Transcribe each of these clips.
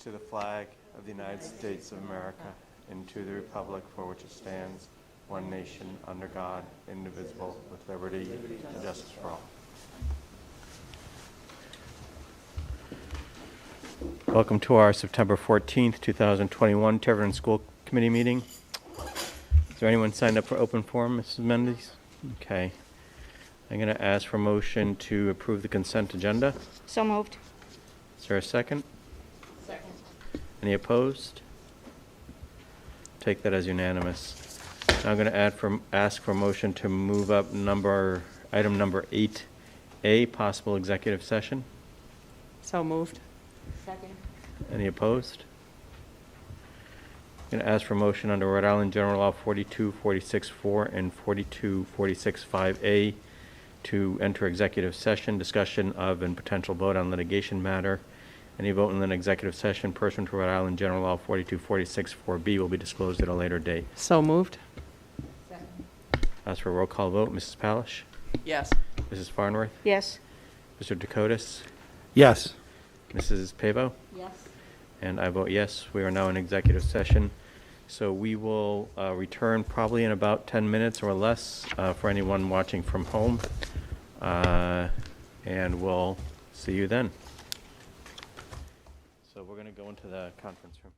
to the flag of the United States of America and to the republic for which it stands, one nation, under God, indivisible, with liberty and justice for all. Welcome to our September 14th, 2021 Tiverton School Committee meeting. Is there anyone signed up for open forum, Mrs. Mendes? Okay. I'm going to ask for a motion to approve the consent agenda. So moved. Is there a second? Second. Any opposed? Take that as unanimous. Now I'm going to ask for a motion to move up item number 8A, possible executive session. So moved. Second. Any opposed? I'm going to ask for a motion under Rhode Island General Law 4246-4 and 4246-5A to enter executive session, discussion of and potential vote on litigation matter. Any vote in an executive session pursuant to Rhode Island General Law 4246-4B will be disclosed at a later date. So moved. Second. Ask for a roll call vote. Mrs. Palish? Yes. Mrs. Farnworth? Yes. Mr. Dakotas? Yes. Mrs. Pavo? Yes. And I vote yes. We are now in executive session. So we will return probably in about 10 minutes or less for anyone watching from home. And we'll see you then. So we're going to go into the conference room.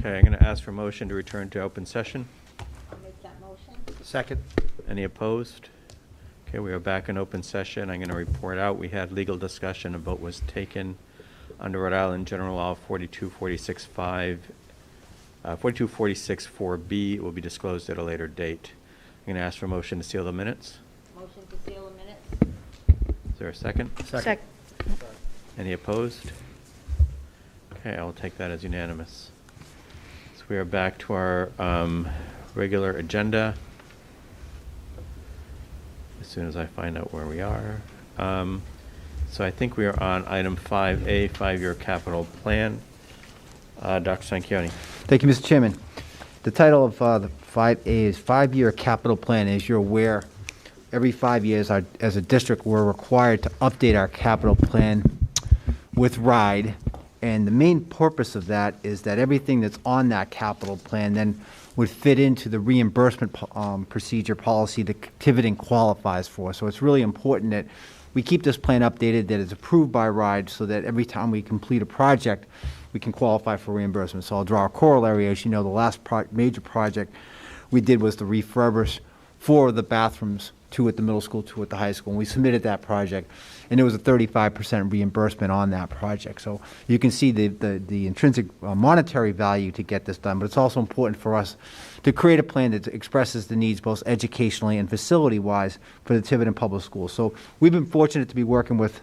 Okay, I'm going to ask for motion to return to open session. I'll make that motion. Second. Any opposed? Okay, we are back in open session. I'm going to report out. We had legal discussion. A vote was taken under Rhode Island General Law 42464B. It will be disclosed at a later date. I'm going to ask for motion to seal the minutes. Motion to seal the minutes. Is there a second? Second. Any opposed? Okay, I will take that as unanimous. So we are back to our regular agenda. As soon as I find out where we are. So I think we are on item 5A, 5-year capital plan. Dr. Sanquioni. Thank you, Mr. Chairman. The title of the 5A is 5-year capital plan. As you're aware, every 5 years, as a district, we're required to update our capital plan with RIDE. And the main purpose of that is that everything that's on that capital plan then would fit into the reimbursement procedure policy that Tiverton qualifies for. So it's really important that we keep this plan updated, that it's approved by RIDE, so that every time we complete a project, we can qualify for reimbursement. So I'll draw a corollary. As you know, the last major project we did was the refurbish 4 of the bathrooms, 2 at the middle school, 2 at the high school. And we submitted that project, and there was a 35% reimbursement on that project. So you can see the intrinsic monetary value to get this done, but it's also important for us to create a plan that expresses the needs both educationally and facility-wise for the Tiverton Public Schools. So we've been fortunate to be working with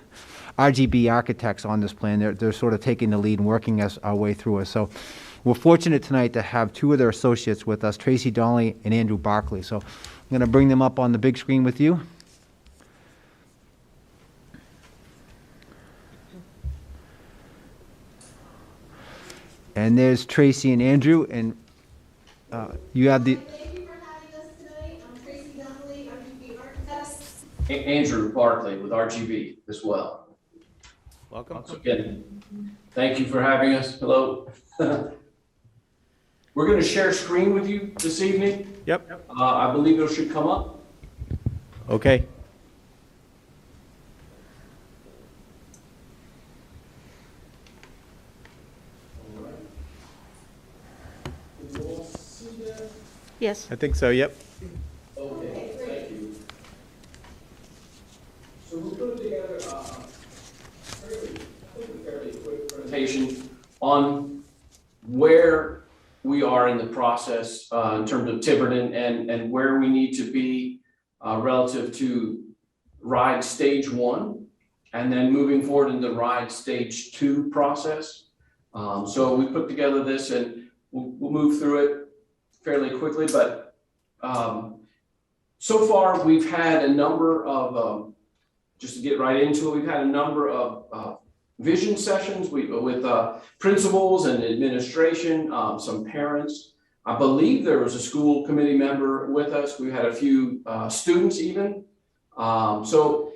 RGB architects on this plan. They're sort of taking the lead and working our way through it. So we're fortunate tonight to have 2 of their associates with us, Tracy Donnelly and Andrew Barkley. So I'm going to bring them up on the big screen with you. And there's Tracy and Andrew, and you have the... Thank you for having us tonight. I'm Tracy Donnelly, RGB Architects. Andrew Barkley with RGB as well. Welcome. Once again, thank you for having us. Hello. We're going to share screen with you this evening. Yep. I believe it should come up. Okay. Yes. I think so, yep. Okay, thank you. So we're putting together a fairly quick presentation on where we are in the process in terms of Tiverton and where we need to be relative to RIDE Stage 1 and then moving forward into RIDE Stage 2 process. So we put together this and we'll move through it fairly quickly, but so far we've had a number of, just to get right into it, we've had a number of vision sessions with principals and administration, some parents. I believe there was a school committee member with us. We had a few students even. So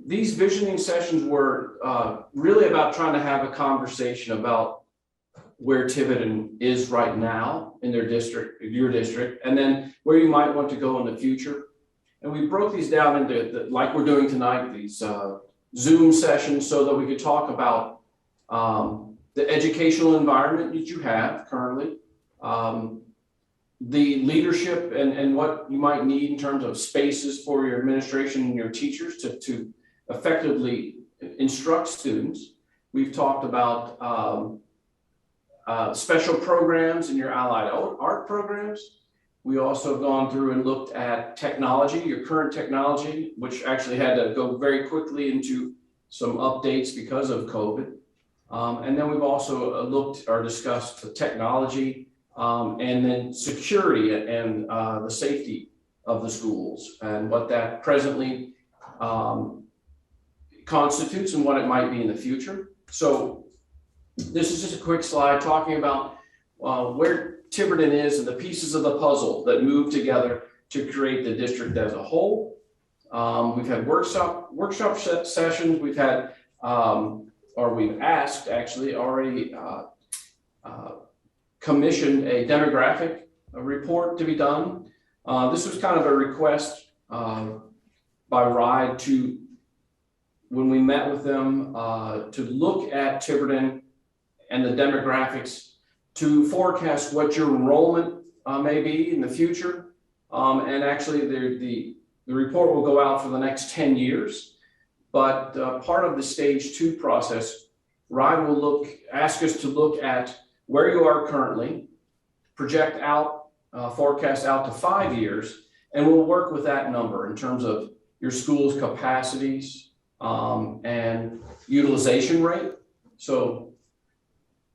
these visioning sessions were really about trying to have a conversation about where Tiverton is right now in their district, your district, and then where you might want to go in the future. And we broke these down into, like we're doing tonight, these Zoom sessions so that we could talk about the educational environment that you have currently, the leadership and what you might need in terms of spaces for your administration and your teachers to effectively instruct students. We've talked about special programs in your allied art programs. We also have gone through and looked at technology, your current technology, which actually had to go very quickly into some updates because of COVID. And then we've also looked or discussed the technology and then security and the safety of the schools and what that presently constitutes and what it might be in the future. So this is just a quick slide talking about where Tiverton is and the pieces of the puzzle that move together to create the district as a whole. We've had workshop sessions. We've had, or we've asked actually already commissioned a demographic report to be done. This was kind of a request by RIDE to, when we met with them, to look at Tiverton and the demographics to forecast what your enrollment may be in the future. And actually the report will go out for the next 10 years. But part of the stage 2 process, RIDE will ask us to look at where you are currently, project out, forecast out to 5 years, and we'll work with that number in terms of your school's capacities and utilization rate. So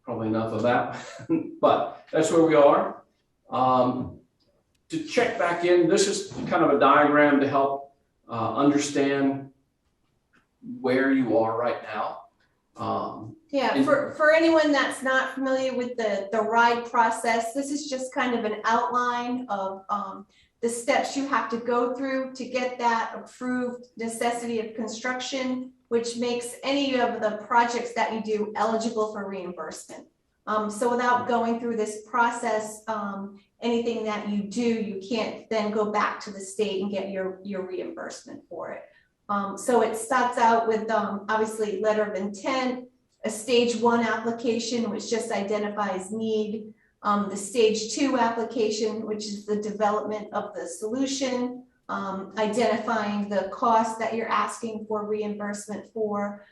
probably enough of that, but that's where we are. To check back in, this is kind of a diagram to help understand where you are right now. Yeah, for anyone that's not familiar with the RIDE process, this is just kind of an outline of the steps you have to go through to get that approved necessity of construction, which makes any of the projects that you do eligible for reimbursement. So without going through this process, anything that you do, you can't then go back to the state and get your reimbursement for it. So it starts out with obviously letter of intent, a stage 1 application, which just identifies need, the stage 2 application, which is the development of the solution, identifying the cost that you're asking for reimbursement for.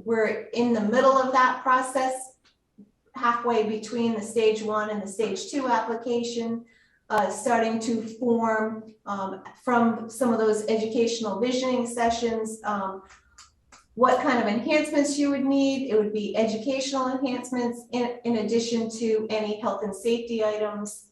We're in the middle of that process, halfway between the stage 1 and the stage 2 application, starting to form from some of those educational visioning sessions, what kind of enhancements you would need. It would be educational enhancements in addition to any health and safety items.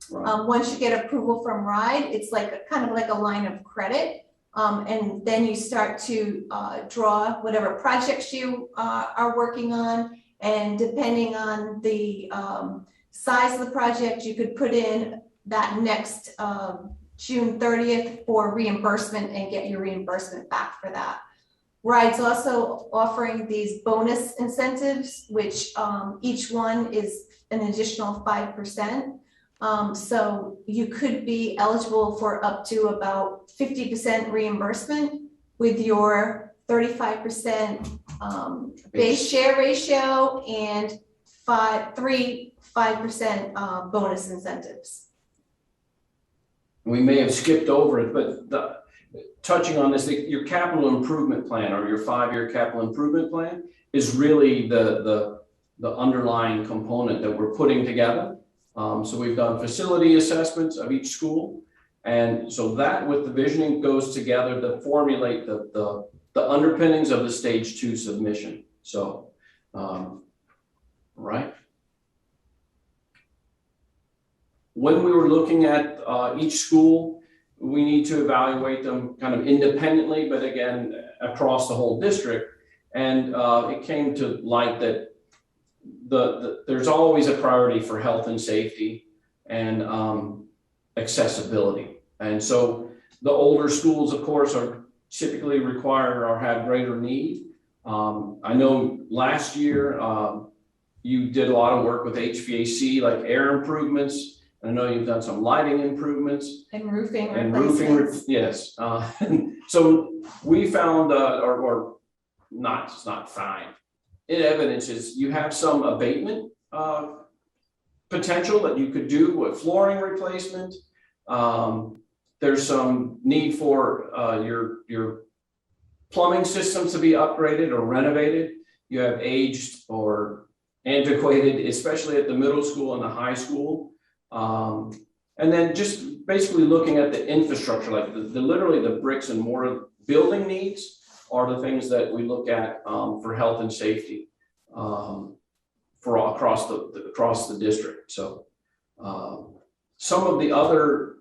Right. Once you get approval from RIDE, it's like kind of like a line of credit. And then you start to draw whatever projects you are working on. And depending on the size of the project, you could put in that next June 30th for reimbursement and get your reimbursement back for that. RIDE's also offering these bonus incentives, which each one is an additional 5%. So you could be eligible for up to about 50% reimbursement with your 35% base share ratio and 5% bonus incentives. We may have skipped over it, but touching on this, your capital improvement plan or your 5-year capital improvement plan is really the underlying component that we're putting together. So we've done facility assessments of each school. And so that with the visioning goes together to formulate the underpinnings of the stage 2 submission. So, right. When we were looking at each school, we need to evaluate them kind of independently, but again, across the whole district. And it came to light that there's always a priority for health and safety and accessibility. And so the older schools, of course, are typically required or have greater need. I know last year you did a lot of work with HVAC, like air improvements. I know you've done some lighting improvements. And roofing replacements. Yes. So we found, it's not fine. In evidence is you have some abatement potential that you could do with flooring replacement. There's some need for your plumbing systems to be upgraded or renovated. You have aged or antiquated, especially at the middle school and the high school. And then just basically looking at the infrastructure, like literally the bricks and mortar building needs are the things that we look at for health and safety for across the district. So some of the other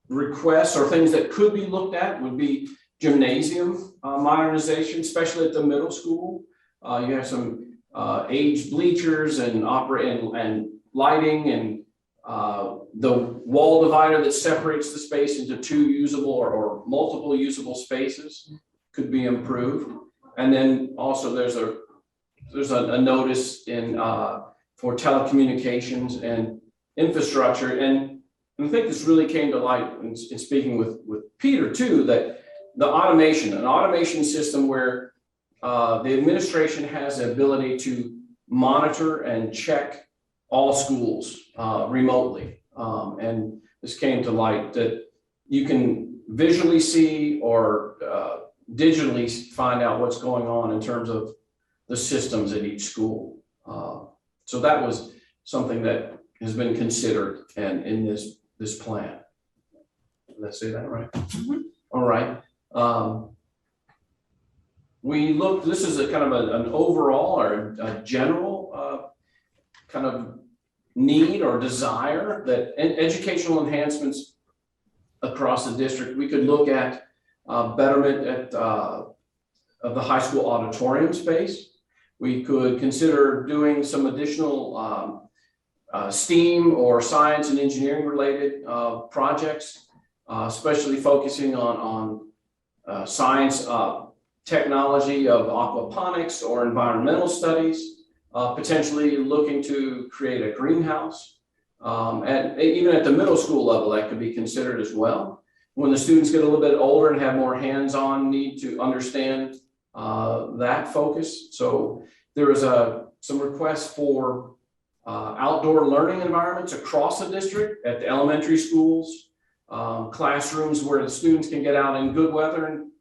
requests or things that could be looked at would be gymnasium modernization, especially at the middle school. You have some aged bleachers and lighting and the wall divider that separates the space into 2 usable or multiple usable spaces could be improved. And then also there's a notice in for telecommunications and infrastructure. And I think this really came to light in speaking with Peter too, that an automation system where the administration has the ability to monitor and check all schools remotely. And this came to light that you can visually see or digitally find out what's going on in terms of the systems at each school. So that was something that has been considered and in this plan. Did I say that right? Mm-hmm. All right. We looked, this is a kind of an overall or a general kind of need or desire that educational enhancements across the district. We could look at betterment of the high school auditorium space. We could consider doing some additional STEAM or science and engineering related projects, especially focusing on science, technology of aquaponics or environmental studies, potentially looking to create a greenhouse. And even at the middle school level, that could be considered as well. When the students get a little bit older and have more hands-on need to understand that focus. So there is some requests for outdoor learning environments across the district at the elementary schools, classrooms where the students can get out in good weather and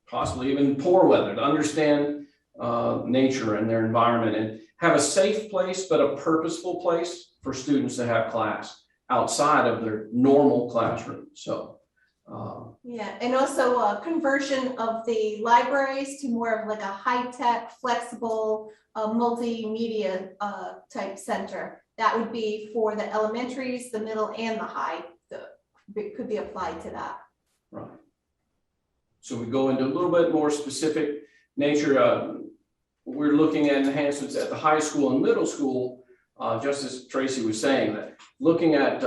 possibly even poor weather to understand nature and their environment and have a safe place, but a purposeful place for students to have class outside of their normal classroom. So, yeah, and also a conversion of the libraries to more of like a high-tech, flexible, multimedia type center. That would be for the elementaries, the middle, and the high. It could be applied to that. Right. So we go into a little bit more specific nature. We're looking at enhancements at the high school and middle school, just as Tracy was saying, that looking at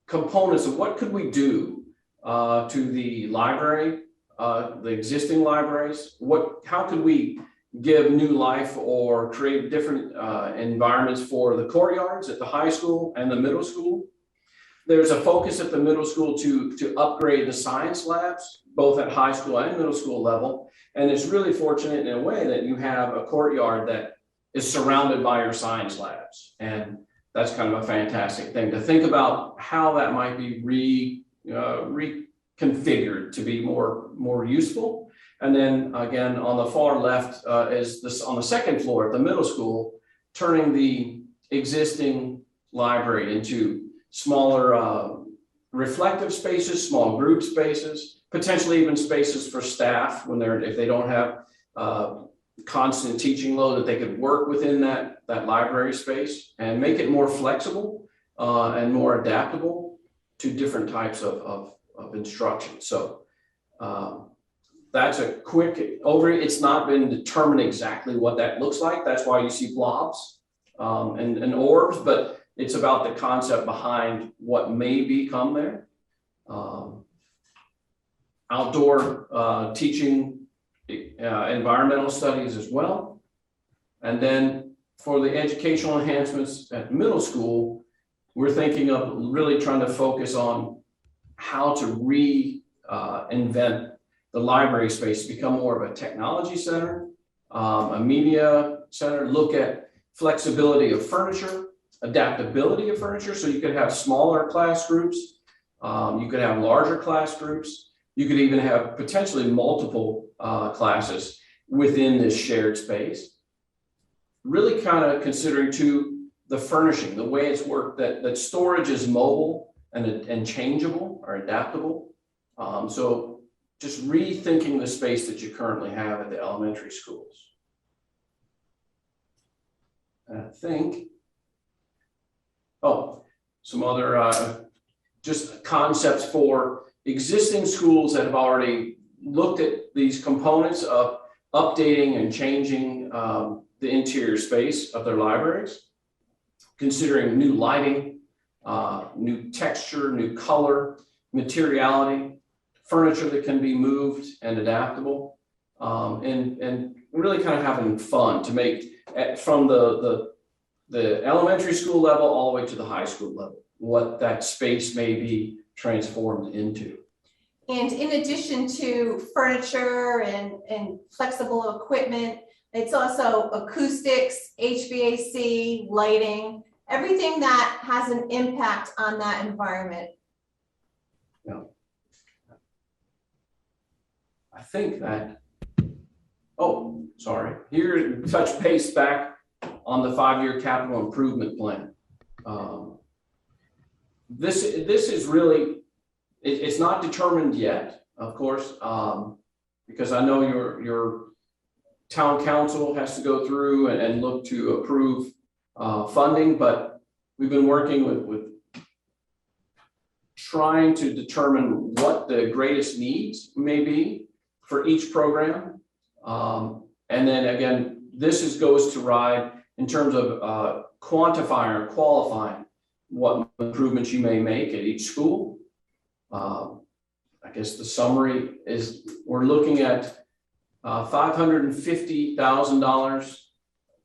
components of what could we do to the library, the existing libraries, how could we give new life or create different environments for the courtyards at the high school and the middle school. There's a focus at the middle school to upgrade the science labs, both at high school and middle school level. And it's really fortunate in a way that you have a courtyard that is surrounded by your science labs. And that's kind of a fantastic thing to think about how that might be reconfigured to be more useful. And then again, on the far left is this on the second floor at the middle school, turning the existing library into smaller reflective spaces, small group spaces, potentially even spaces for staff when if they don't have constant teaching load, that they could work within that library space and make it more flexible and more adaptable to different types of instruction. So that's a quick overview. It's not been determined exactly what that looks like. That's why you see blobs and orbs, but it's about the concept behind what may become there. Outdoor teaching, environmental studies as well. And then for the educational enhancements at middle school, we're thinking of really trying to focus on how to reinvent the library space to become more of a technology center, a media center, look at flexibility of furniture, adaptability of furniture. So you could have smaller class groups, you could have larger class groups, you could even have potentially multiple classes within this shared space. Really kind of considering too the furnishing, the way it's worked, that storage is mobile and changeable or adaptable. So just rethinking the space that you currently have at the elementary schools. And I think, some other just concepts for existing schools that have already looked at these components of updating and changing the interior space of their libraries, considering new lighting, new texture, new color, materiality, furniture that can be moved and adaptable, and really kind of having fun to make from the elementary school level all the way to the high school level, what that space may be transformed into. And in addition to furniture and flexible equipment, it's also acoustics, HVAC, lighting, everything that has an impact on that environment. I think that, oh, sorry, here, touch base back on the 5-year capital improvement plan. This is really, it's not determined yet, of course, because I know your town council has to go through and look to approve funding, but we've been working with trying to determine what the greatest needs may be for each program. And then again, this goes to RIDE in terms of quantifying or qualifying what improvements you may make at each school. I guess the summary is we're looking at $550,000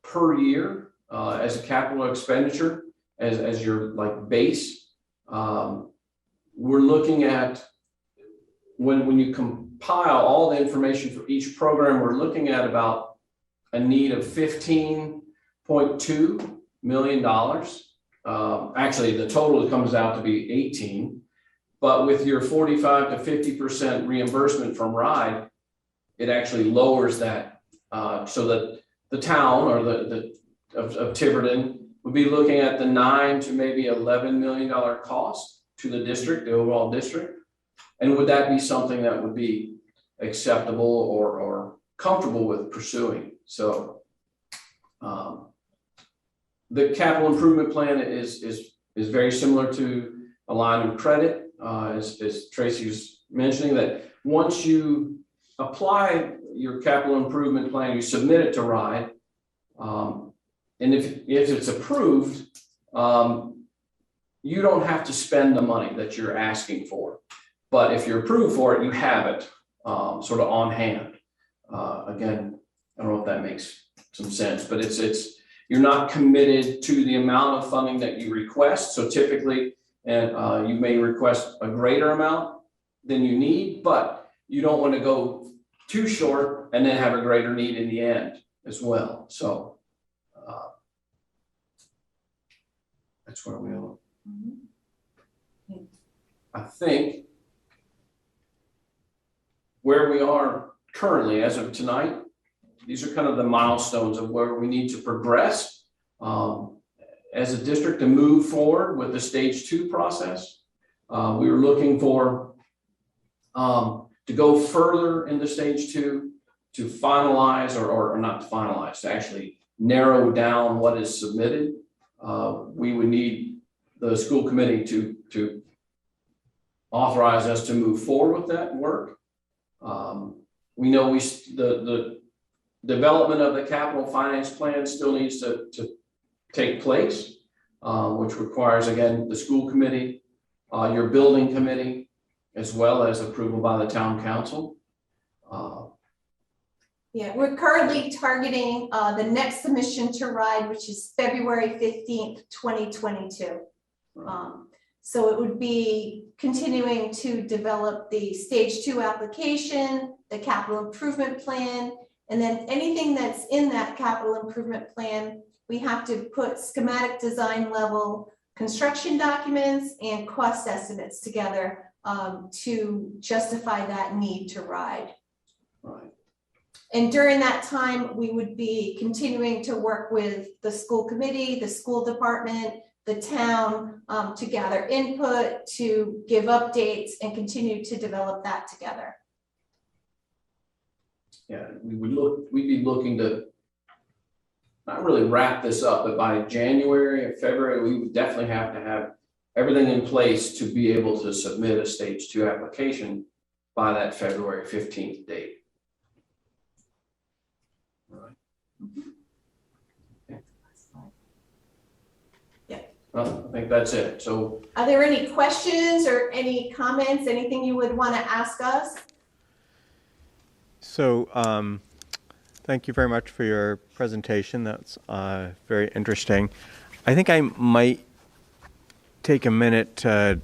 per year as a capital expenditure as your like base. We're looking at when you compile all the information for each program, we're looking at about a need of $15.2 million. Actually, the total comes out to be 18, but with your 45 to 50% reimbursement from RIDE, it actually lowers that so that the town or of Tiverton would be looking at the $9 to maybe $11 million cost to the district, the overall district. And would that be something that would be acceptable or comfortable with pursuing? So the capital improvement plan is very similar to a line of credit, as Tracy was mentioning, that once you apply your capital improvement plan, you submit it to RIDE, and if it's approved, you don't have to spend the money that you're asking for. But if you're approved for it, you have it sort of on hand. Again, I don't know if that makes some sense, but it's you're not committed to the amount of funding that you request. So typically, you may request a greater amount than you need, but you don't want to go too short and then have a greater need in the end as well. So that's where we are. Mm-hmm. I think where we are currently as of tonight, these are kind of the milestones of where we need to progress as a district to move forward with the stage 2 process. We were looking for to go further in the stage 2 to finalize or not to finalize, to actually narrow down what is submitted. We would need the school committee to authorize us to move forward with that work. We know the development of the capital finance plan still needs to take place, which requires, again, the school committee, your building committee, as well as approval by the town council. Yeah, we're currently targeting the next submission to RIDE, which is February 15th, 2022. So it would be continuing to develop the stage 2 application, the capital improvement plan, and then anything that's in that capital improvement plan, we have to put schematic design level construction documents and cost estimates together to justify that need to RIDE. Right. And during that time, we would be continuing to work with the school committee, the school department, the town to gather input, to give updates, and continue to develop that together. Yeah, we'd be looking to not really wrap this up, but by January or February, we would definitely have to have everything in place to be able to submit a stage 2 application by that February 15th date. All right. Okay. Yeah. Well, I think that's it. So Are there any questions or any comments, anything you would want to ask us? So thank you very much for your presentation. That's very interesting. I think I might take a minute to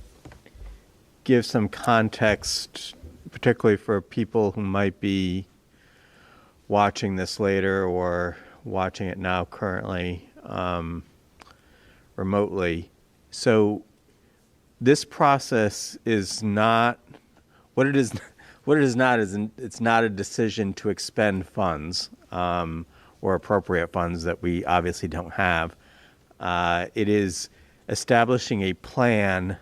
give some context, particularly for people who might be watching this later or watching it now currently, remotely. So this process is not what it is. What it is not is it's not a decision to expend funds or appropriate funds that we obviously don't have. It is establishing a plan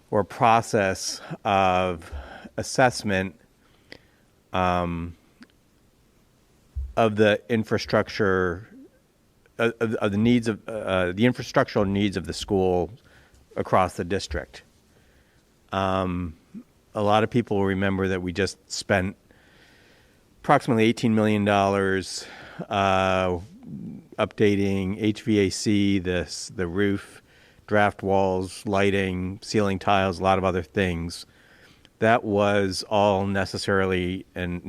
or process of assessment of the infrastructure, of the needs of the infrastructural needs of the school across the district. A lot of people will remember that we just spent approximately $18 million updating HVAC, the roof, draft walls, lighting, ceiling tiles, a lot of other things. That was all necessary and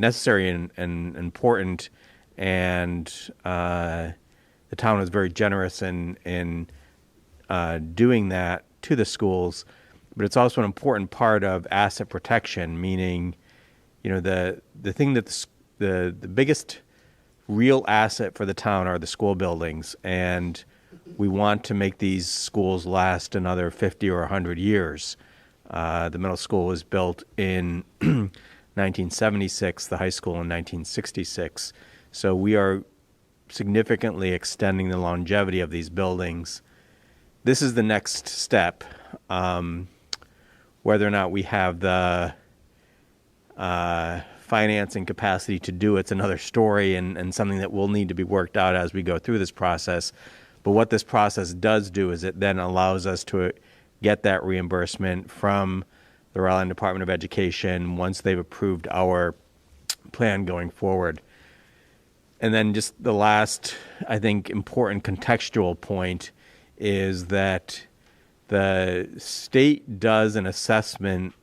important, and the town was very generous in doing that to the schools. But it's also an important part of asset protection, meaning, the thing that the biggest real asset for the town are the school buildings, and we want to make these schools last another 50 or 100 years. The middle school was built in 1976, the high school in 1966. So we are significantly extending the longevity of these buildings. This is the next step. Whether or not we have the financing capacity to do it's another story, and something that will need to be worked out as we go through this process. But what this process does do is it then allows us to get that reimbursement from the Rhode Island Department of Education once they've approved our plan going forward. And then just the last, I think, important contextual point is that the state does an assessment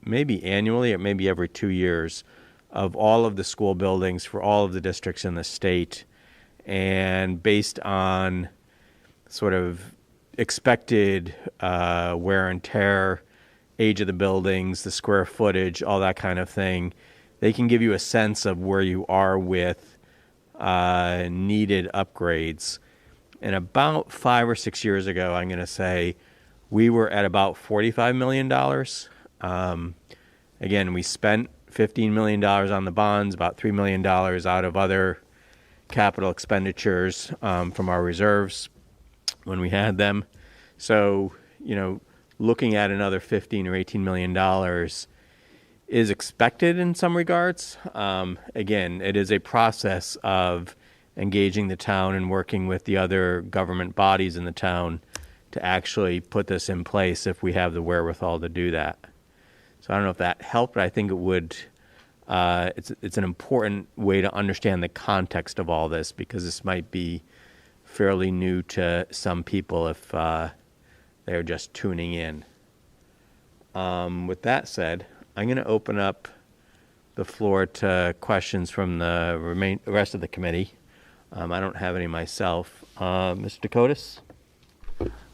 maybe annually or maybe every 2 years of all of the school buildings for all of the districts in the state. And based on sort of expected wear and tear, age of the buildings, the square footage, all that kind of thing, they can give you a sense of where you are with needed upgrades. And about 5 or 6 years ago, I'm going to say, we were at about $45 million. Again, we spent $15 million on the bonds, about $3 million out of other capital expenditures from our reserves when we had them. So, looking at another $15 or $18 million is expected in some regards. Again, it is a process of engaging the town and working with the other government bodies in the town to actually put this in place if we have the wherewithal to do that. So I don't know if that helped, but I think it would. It's an important way to understand the context of all this, because this might be fairly new to some people if they're just tuning in. With that said, I'm going to open up the floor to questions from the rest of the committee. I don't have any myself. Mr. Dakotas?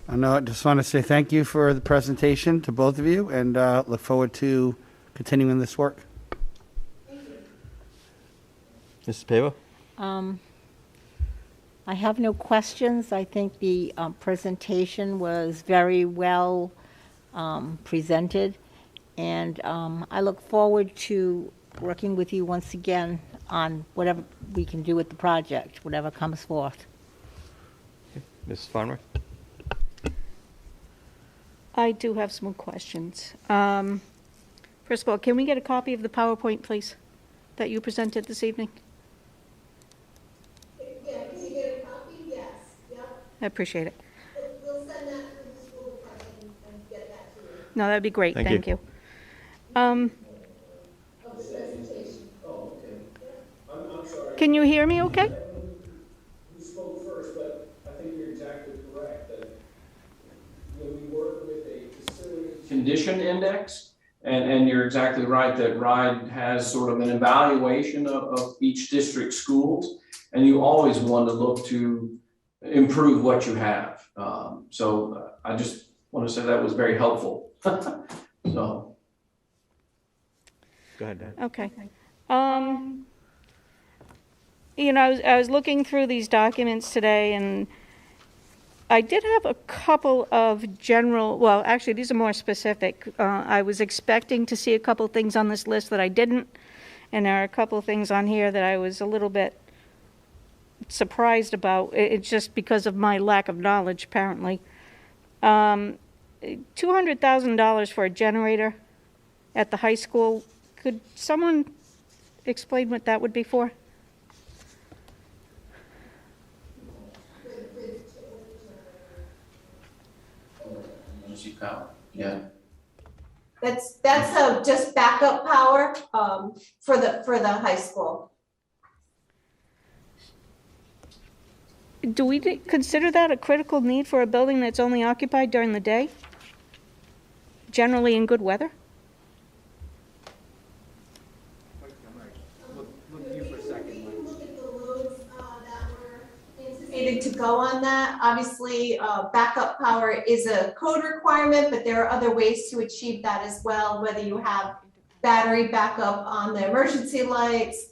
I just want to say thank you for the presentation to both of you, and look forward to continuing this work. Mrs. Pava? I have no questions. I think the presentation was very well presented, and I look forward to working with you once again on whatever we can do with the project, whatever comes forth. Mrs. Farmer? I do have some questions. First of all, can we get a copy of the PowerPoint, please, that you presented this evening? Yeah, can you get a copy? Yes, yep. I appreciate it. We'll send that to the school department and get that to you. No, that'd be great. Thank Thank you. you. Of the presentation. Oh, okay. I'm sorry. Can you hear me okay? You spoke first, but I think you're exactly correct that when we work with a facility condition index, and you're exactly right that RIDE has sort of an evaluation of each district schools, and you always want to look to improve what you have. So I just want to say that was very helpful. So. Go ahead, Dan. Okay. I was looking through these documents today, and I did have a couple of general, well, actually, these are more specific. I was expecting to see a couple things on this list that I didn't, and there are a couple of things on here that I was a little bit surprised about. It's just because of my lack of knowledge, apparently. $200,000 for a generator at the high school. Could someone explain what that would be for? Emergency power, yeah. That's just backup power, for the high school. Do we consider that a critical need for a building that's only occupied during the day? Generally in good weather? Anticipated to go on that. Obviously, backup power is a code requirement, but there are other ways to achieve that as well, whether you have battery backup on the emergency lights,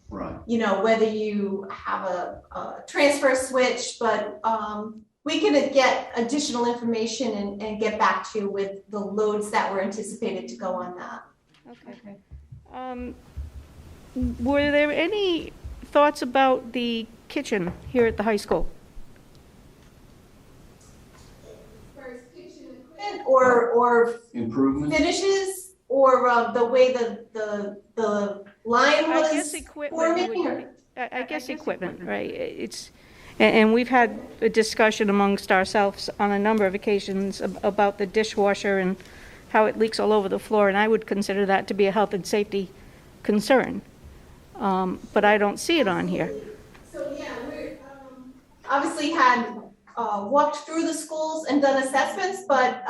Right. you know, whether you have a transfer switch, but we can get additional information and get back to you with the loads that were anticipated to go on that. Okay. Were there any thoughts about the kitchen here at the high school? First, kitchen equipment or Improvement? finishes, or the way the line I was guess equipment forming? would, I guess equipment, right? It's, and we've had a discussion amongst ourselves on a number of occasions about the dishwasher and how it leaks all over the floor, and I would consider that to be a health and safety concern. But I don't see it on here. So, yeah, we're, obviously had, walked through the schools and done assessments, but,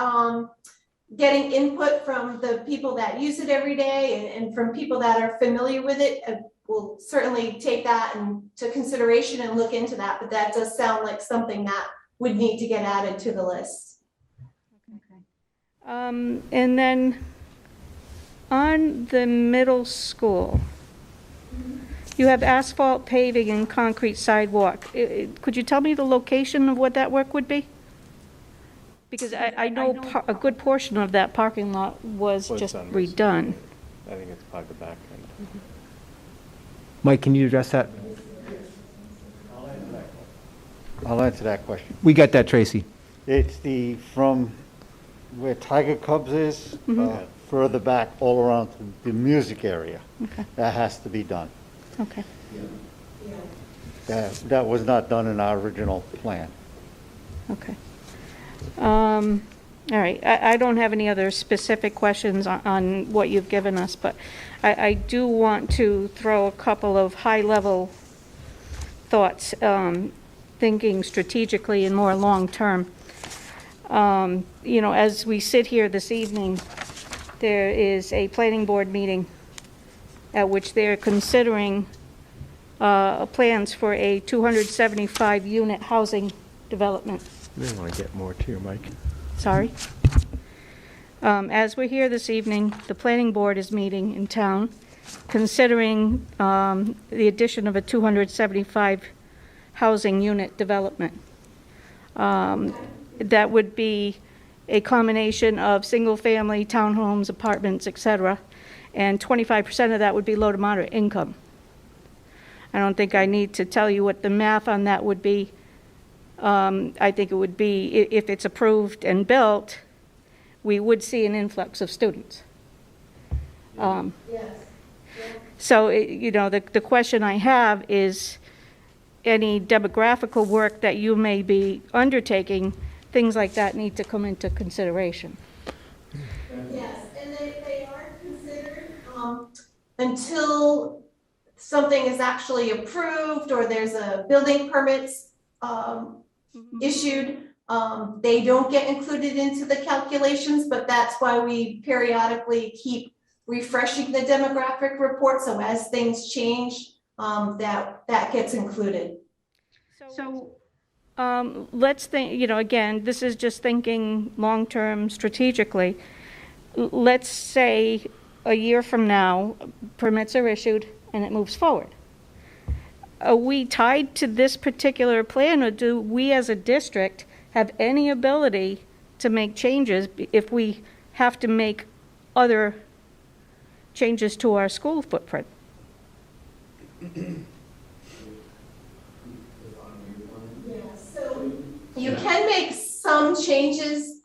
getting input from the people that use it every day and from people that are familiar with it, we'll certainly take that into consideration and look into that, but that does sound like something that would need to get added to the list. And then on the middle school, you have asphalt paving and concrete sidewalk. Could you tell me the location of what that work would be? Because I know a good portion of that parking lot was just done recently. redone. I think it's probably the back end. Mike, can you address that? I'll answer that question. We got that, Tracy. It's from where Tiger Cubs is, further back all around to the music area. Okay. That has to be done. Okay. That was not done in our original plan. Okay. All right, I don't have any other specific questions on what you've given us, but I do want to throw a couple of high-level thoughts, thinking strategically and more long-term. You know, as we sit here this evening, there is a planning board meeting at which they're considering plans for a 275-unit housing development. You may want to get more too, Mike. Sorry. As we're here this evening, the planning board is meeting in town, considering the addition of a 275 housing unit development. That would be a combination of single-family, townhomes, apartments, et cetera, and 25% of that would be low to moderate income. I don't think I need to tell you what the math on that would be. I think it would be, if it's approved and built, we would see an influx of students. So, you know, the question I have is any demographical work that you may be undertaking, things like that need to come into consideration. Yes, and they are considered, until something is actually approved or there's a building permits, issued, they don't get included into the calculations, but that's why we periodically keep refreshing the demographic report, so as things change, that gets included. So, let's think, you know, again, this is just thinking long-term strategically. Let's say a year from now, permits are issued and it moves forward. are we tied to this particular plan, or do we as a district have any ability to make changes if we have to make other changes to our school footprint? So you can make some changes,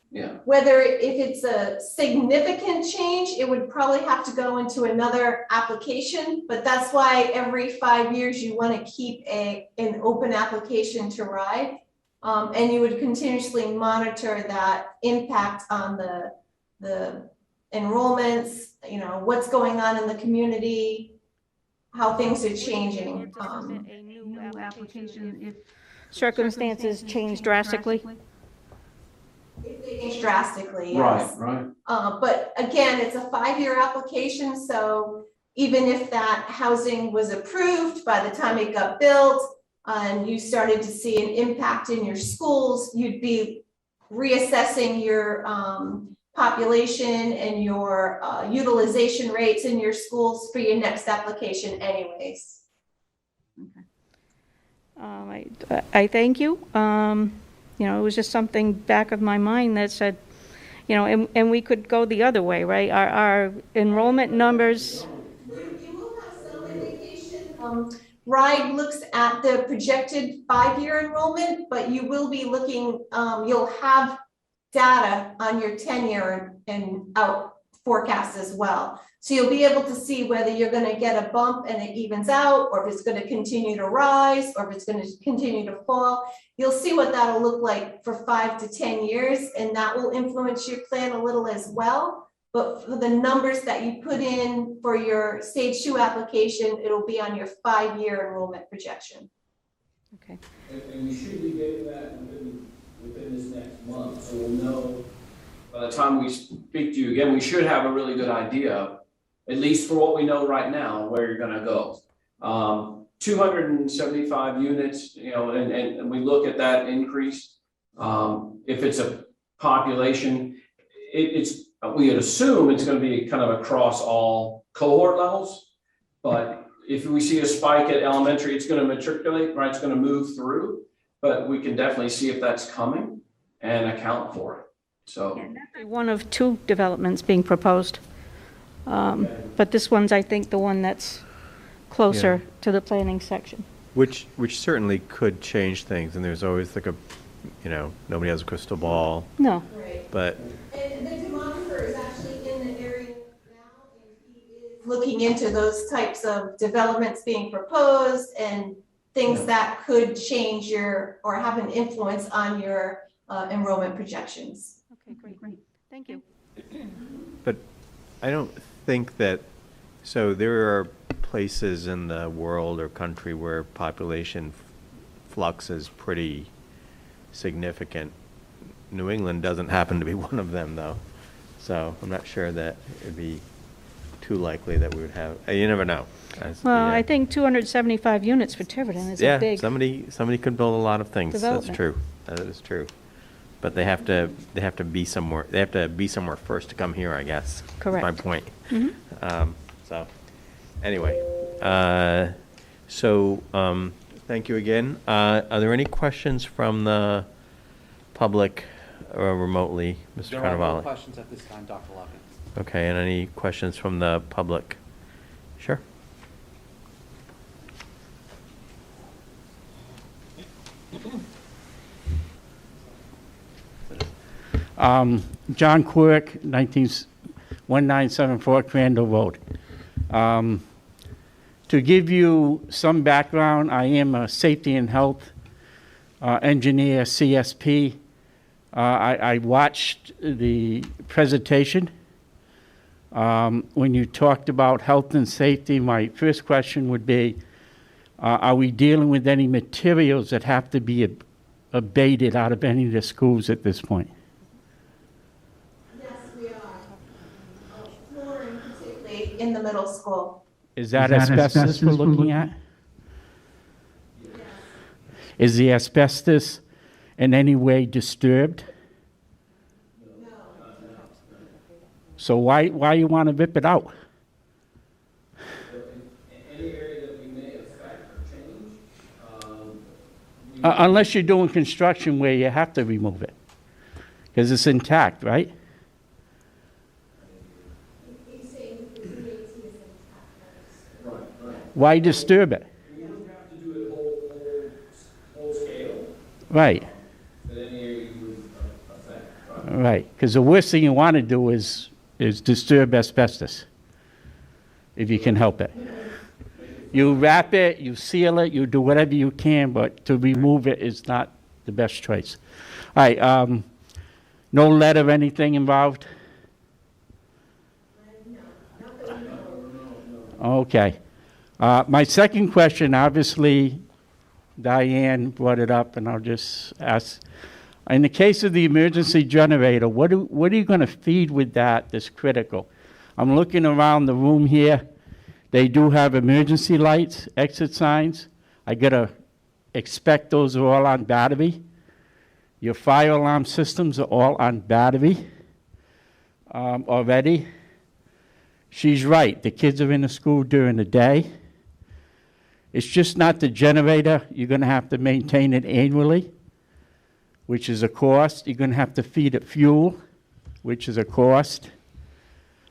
Yeah. whether if it's a significant change, it would probably have to go into another application, but that's why every 5 years you want to keep an open application to ride. And you would continuously monitor that impact on the enrollments, you know, what's going on in the community, how things are changing. A new application if circumstances change drastically? If they change drastically, Right, yes. right. But again, it's a 5-year application, so even if that housing was approved by the time it got built, and you started to see an impact in your schools, you'd be reassessing your population and your utilization rates in your schools for your next application anyways. I thank you. You know, it was just something back of my mind that said, you know, and we could go the other way, right? Our enrollment numbers. You will have some indication. RIDE looks at the projected 5-year enrollment, but you will be looking, you'll have data on your 10-year and out forecast as well. So you'll be able to see whether you're going to get a bump and it evens out, or if it's going to continue to rise, or if it's going to continue to fall. You'll see what that'll look like for 5 to 10 years, and that will influence your plan a little as well. But for the numbers that you put in for your stage 2 application, it'll be on your 5-year enrollment projection. Okay. And we should be getting that within this next month, so we'll know. By the time we speak to you again, we should have a really good idea, at least for what we know right now, where you're gonna go. 275 units, you know, and we look at that increase. If it's a population, we would assume it's gonna be kind of across all cohort levels. But if we see a spike at elementary, it's gonna matriculate, right? It's gonna move through, but we can definitely see if that's coming and account for it. So One of 2 developments being proposed. But this one's, I think, the one that's closer to the planning section. Which certainly could change things, and there's always like you know, nobody has a crystal ball, No. Right. but And the demographer is actually in the area now, and he is looking into those types of developments being proposed and things that could change or have an influence on your enrollment projections. Okay, great. Thank you. But I don't think that, so there are places in the world or country where population flux is pretty significant. New England doesn't happen to be one of them, though. So I'm not sure that it'd be too likely that we would have, you never know. Well, I think 275 units for Tiverton is a big. Somebody could build a lot of things. That's Development. true. That is true. But they have to be somewhere. They have to be somewhere first to come here, I guess. Correct. That's my point. Mhm. So, anyway, thank you again. Are there any questions from the public remotely, Mr. There are no Carnevale? questions at this time, Dr. Lockett. Okay, and any questions from the public? Sure. John Quirk, 1974 Crandall Road. To give you some background, I am a safety and health engineer, CSP. I watched the presentation. When you talked about health and safety, my first question would be, are we dealing with any materials that have to be abated out of any of the schools at this point? Yes, we are. Flooring, particularly in the middle school. Is that asbestos we're looking at? Yes. Is the asbestos in any way disturbed? No. So why you want to rip it out? any area that we may affect Unless you're doing construction where you have to remove it, because it's intact, right? Why disturb it? You wouldn't have to do it whole scale, Right, but any area you would affect. right, because the worst thing you want to do is disturb asbestos, if you can help it. You wrap it, you seal it, you do whatever you can, but to remove it is not the best choice. All right, no lead or anything involved? Okay. My second question, obviously, Diane brought it up, and I'll just ask. In the case of the emergency generator, what are you going to feed with that that's critical? I'm looking around the room here. They do have emergency lights, exit signs. I got to expect those are all on battery. Your fire alarm systems are all on battery already. She's right. The kids are in the school during the day. It's just not the generator. You're going to have to maintain it annually, which is a cost. You're going to have to feed it fuel, which is a cost.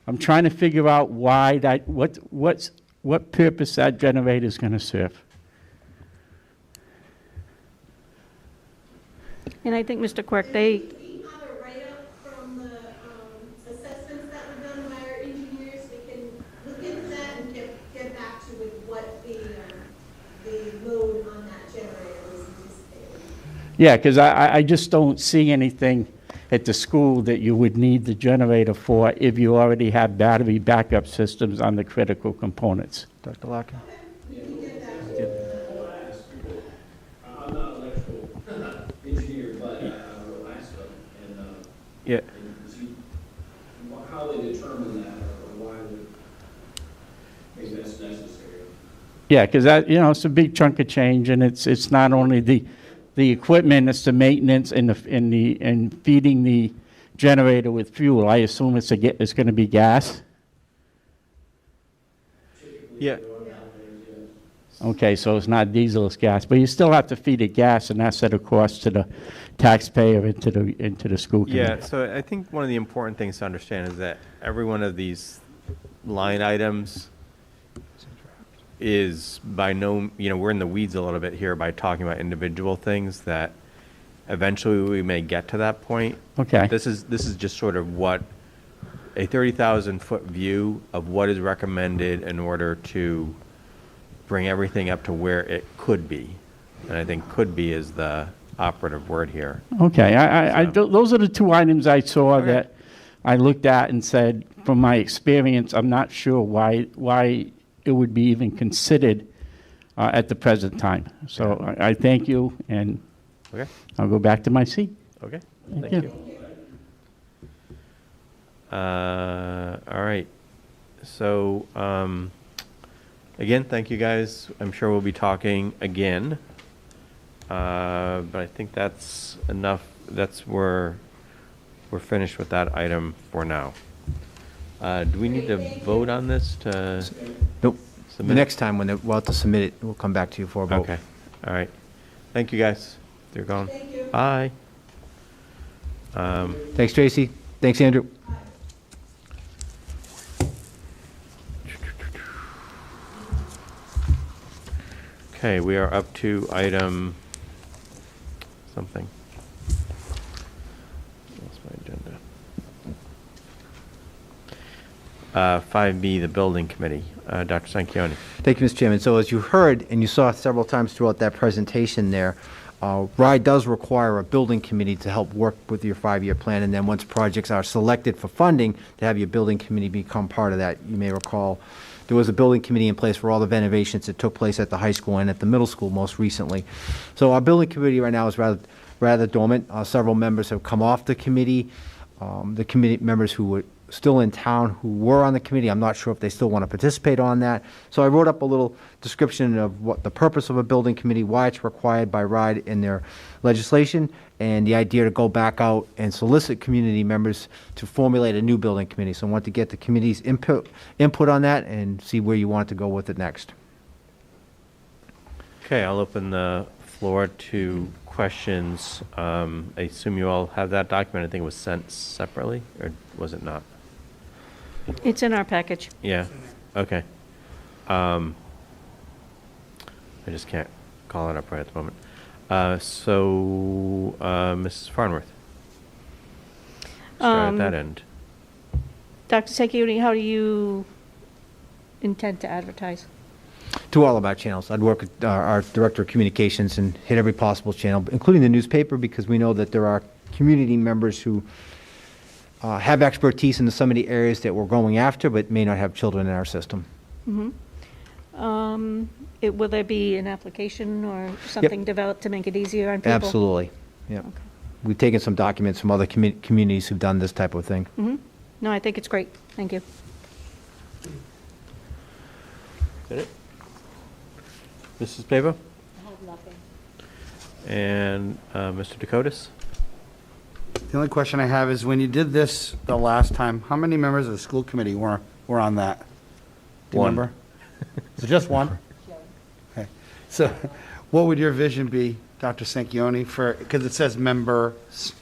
I'm trying to figure out why that, what purpose that generator is going to serve. And I think, Mr. Quirk, they, We have a write-up from the assessments that were done by our engineers. We can look into that and get back to you with what the load on that generator was anticipated. Yeah, because I just don't see anything at the school that you would need the generator for if you already have battery backup systems on the critical components. Dr. Larkin? I'm not an electrical engineer, but I will ask them, and Yeah. and see how they determine that, or why they think that's necessary. Yeah, because that, it's a big chunk of change, and it's not only the equipment, it's the maintenance and feeding the generator with fuel. I assume it's going to be gas? Yeah. Okay, so it's not diesel, it's gas, but you still have to feed it gas, and that's at a cost to the taxpayer into the school community. Yeah, so I think one of the important things to understand is that every one of these line items is by no, we're in the weeds a little bit here by talking about individual things that eventually we may get to that point. Okay. This is just sort of what a 30,000-foot view of what is recommended in order to bring everything up to where it could be. And I think "could be" is the operative word here. Okay, So- those are the two items I saw Okay. that I looked at and said, from my experience, I'm not sure why it would be even considered at the present time. So I thank you, and Okay, I'll go back to my seat. okay, Thank thank you. you. All right, so, again, thank you guys. I'm sure we'll be talking again. But I think that's enough. We're finished with that item for now. Do we need to vote on this to Nope. The submit? next time when we'll have to submit it, we'll come back to you for a vote. Okay, all right. Thank you, guys. They're gone. Thank you. Bye. Thanks, Tracy. Thanks, Andrew. Okay, we are up to item something. Lost my agenda. 5B, the building committee. Dr. Sanquioni. Thank you, Mr. Chairman. So as you heard, and you saw several times throughout that presentation there, RIDE does require a building committee to help work with your 5-year plan, and then once projects are selected for funding, to have your building committee become part of that. You may recall, there was a building committee in place for all the renovations that took place at the high school and at the middle school most recently. So our building committee right now is rather dormant. Several members have come off the committee. The committee members who were still in town who were on the committee, I'm not sure if they still want to participate on that. So I wrote up a little description of what the purpose of a building committee, why it's required by RIDE in their legislation, and the idea to go back out and solicit community members to formulate a new building committee. So I want to get the committee's input on that and see where you want to go with it next. Okay, I'll open the floor to questions. I assume you all have that document. I think it was sent separately, or was it not? It's in our package. Yeah, okay. I just can't call it up right at the moment. Mrs. Farnworth. Start at that end. Dr. Sekiuni, how do you intend to advertise? To all of our channels. I'd work with our Director of Communications and hit every possible channel, including the newspaper, because we know that there are community members who have expertise in some of the areas that we're going after, but may not have children in our system. Will there be an application or something developed to make it easier on people? Absolutely, yeah. Okay. We've taken some documents from other communities who've done this type of thing. No, I think it's great. Thank you. Is that it? Mrs. Pavo? I have nothing. And Mr. Dakotas? The only question I have is, when you did this the last time, how many members of the school committee were on that? Do you One. remember? So just one? Okay. So what would your vision be, Dr. Sanquioni, because it says members,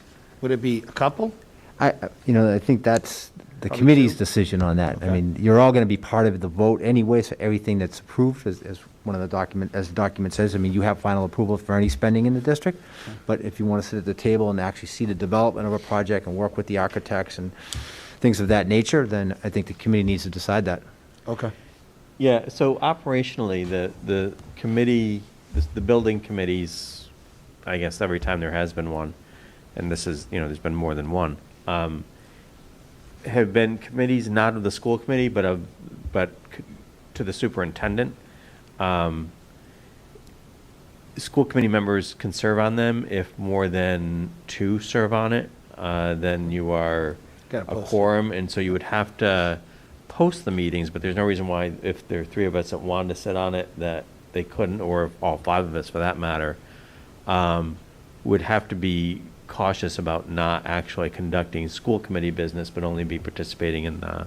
would it be a couple? I think that's the Probably committee's two. decision on that. I Okay. mean, you're all going to be part of the vote anyway, so everything that's approved, as one of the as the document says, I mean, you have final approval for any spending in the district, but if you want to sit at the table and actually see the development of a project and work with the architects and things of that nature, then I think the committee needs to decide that. Okay. Yeah, so operationally, the committee, the building committees, I guess every time there has been one, and this is, there's been more than one, have been committees not of the school committee, but to the superintendent. School committee members can serve on them. If more than two serve on it, then you are Gotta a post. quorum, and so you would have to post the meetings, but there's no reason why, if there are three of us that wanted to sit on it, that they couldn't, or all five of us for that matter, would have to be cautious about not actually conducting school committee business, but only be participating in the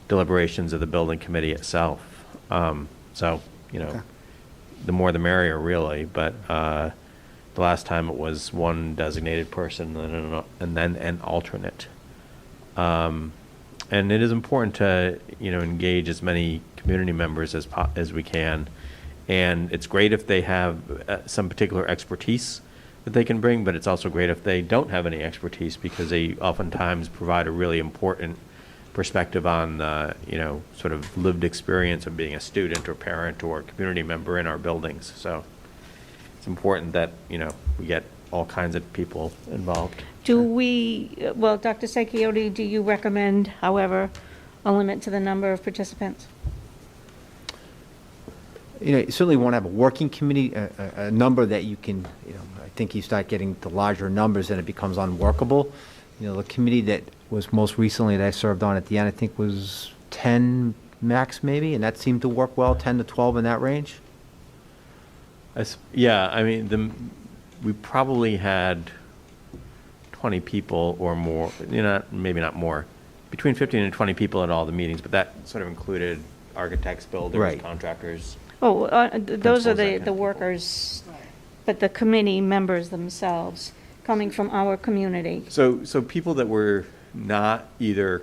deliberations of the building committee itself. Okay. The more the merrier, really, but the last time it was one designated person and then an alternate. And it is important to, engage as many community members as we can. And it's great if they have some particular expertise that they can bring, but it's also great if they don't have any expertise, because they oftentimes provide a really important perspective on, sort of lived experience of being a student or parent or community member in our buildings. So it's important that, we get all kinds of people involved. Dr. Sekioni, do you recommend, however, a limit to the number of participants? You certainly want to have a working committee, a number that you can, I think you start getting the larger numbers and it becomes unworkable. The committee that was most recently that I served on at the end, I think was 10 max maybe, and that seemed to work well, 10 to 12 in that range. Yeah, I mean, we probably had 20 people or more, maybe not more, between 15 and 20 people at all the meetings, but that sort of included architects, builders, Right. contractors. Oh, those are Principals, that kind of the people. workers, but the committee members themselves, coming from our community. So people that were not either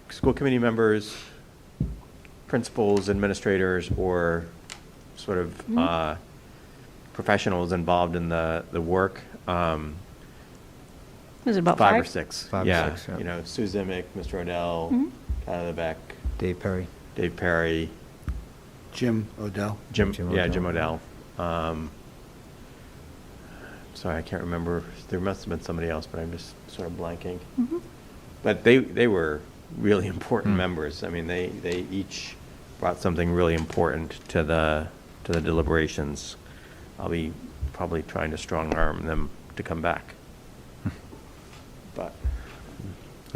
school committee members, principals, administrators, or sort of professionals involved in the work. Was it about Five five? or six. Five or six, yeah. Sue Zimick, Mr. Odell, Tyler Beck, Dave Perry. Dave Perry, Jim Odell. Jim Jim Odell. Odell. Sorry, I can't remember. There must have been somebody else, but I'm just sort of blanking. But they were really important members. I mean, they each brought something really important to the deliberations. I'll be probably trying to strong arm them to come back. But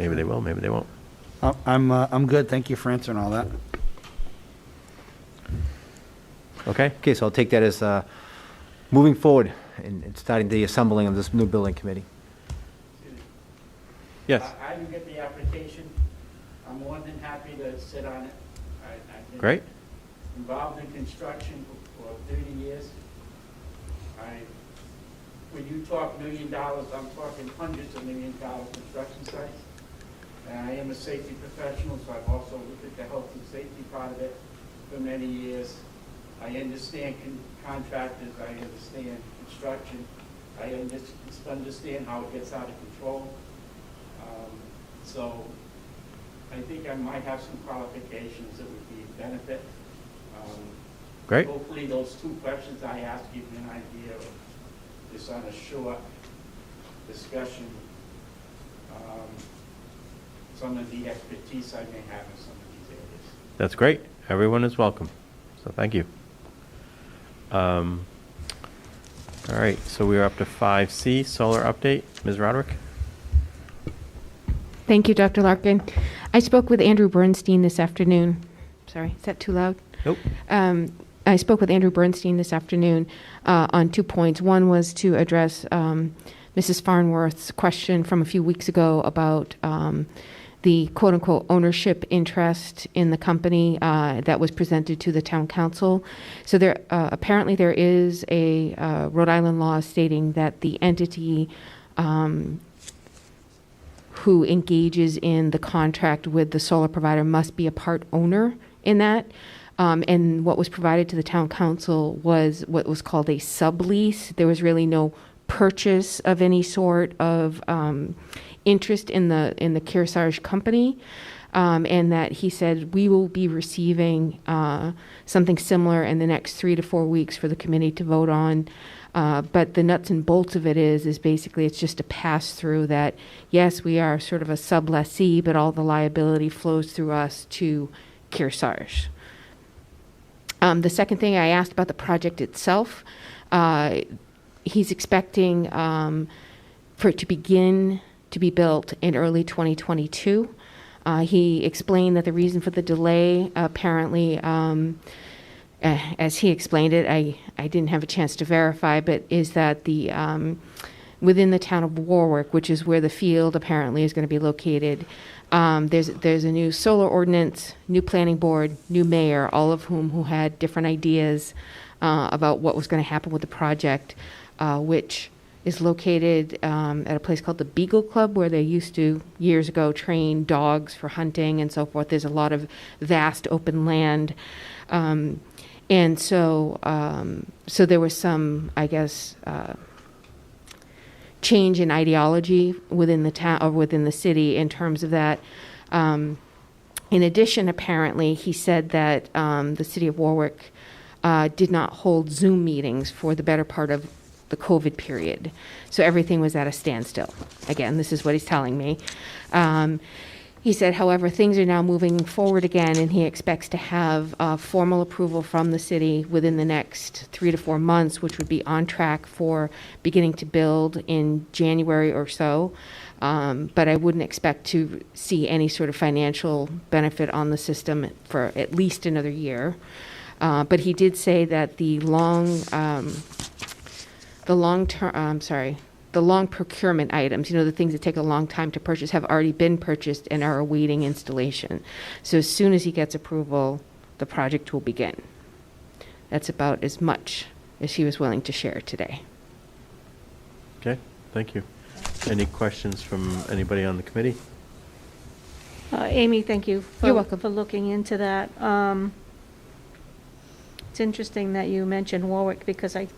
maybe they will, maybe they won't. I'm good. Thank you for answering all that. Okay? Okay, so I'll take that as moving forward and starting the assembling of this new building committee. Yes. I didn't get the application. I'm more than happy to sit on it. I've been Great. involved in construction for 30 years. I when you talk $1 million, I'm talking hundreds of $1 million construction sites. And I am a safety professional, so I've also looked at the health and safety part of it for many years. I understand contractors, I understand construction, I understand how it gets out of control. So I think I might have some qualifications that would be a benefit. Great. Hopefully those two questions I asked give you an idea of this on a short discussion. Some of the expertise I may have in some of these areas. That's great. Everyone is welcome. So thank you. All right, so we are up to 5C, solar update. Ms. Roderick? Thank you, Dr. Larkin. I spoke with Andrew Bernstein this afternoon. Sorry, is that too loud? Nope. I spoke with Andrew Bernstein this afternoon on 2 points. One was to address Mrs. Farnworth's question from a few weeks ago about the quote-unquote ownership interest in the company that was presented to the town council. So there apparently there is a Rhode Island law stating that the entity who engages in the contract with the solar provider must be a part owner in that. And what was provided to the town council was what was called a sublease. There was really no purchase of any sort of interest in the Kearsarge company, and that he said we will be receiving something similar in the next 3 to 4 weeks for the committee to vote on. But the nuts and bolts of it is basically it's just a pass through that yes, we are sort of a sublessee, but all the liability flows through us to Kearsarge. The second thing I asked about the project itself, he's expecting for it to begin to be built in early 2022. He explained that the reason for the delay, apparently, as he explained it, I didn't have a chance to verify, but is that the within the town of Warwick, which is where the field apparently is going to be located, there's a new solar ordinance, new planning board, new mayor, all of who had different ideas about what was going to happen with the project, which is located at a place called the Beagle Club, where they used to, years ago, train dogs for hunting and so forth. There's a lot of vast open land. And so there was some, I guess, change in ideology within the town or within the city in terms of that. In addition, apparently, he said that the city of Warwick did not hold Zoom meetings for the better part of the COVID period. So everything was at a standstill. Again, this is what he's telling me. He said, however, things are now moving forward again, and he expects to have formal approval from the city within the next 3 to 4 months, which would be on track for beginning to build in January or so. But I wouldn't expect to see any sort of financial benefit on the system for at least another year. But he did say that the long procurement items, the things that take a long time to purchase, have already been purchased and are awaiting installation. So as soon as he gets approval, the project will begin. That's about as much as he was willing to share today. Okay, thank you. Any questions from anybody on the committee? Amy, thank you You're welcome. for looking into that. It's interesting that you mentioned Warwick, because I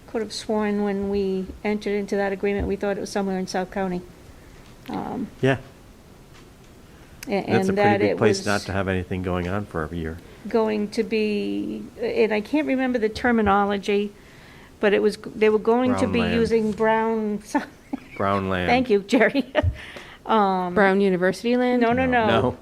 could have sworn when we entered into that agreement, we thought it was somewhere in South County. Yeah, And that's a that pretty big it place was not to have anything going on for a year. going to be, and I can't remember the terminology, but they were going to Brown be land. using brown, Brown land. thank you, Jerry. Brown University land? No. No.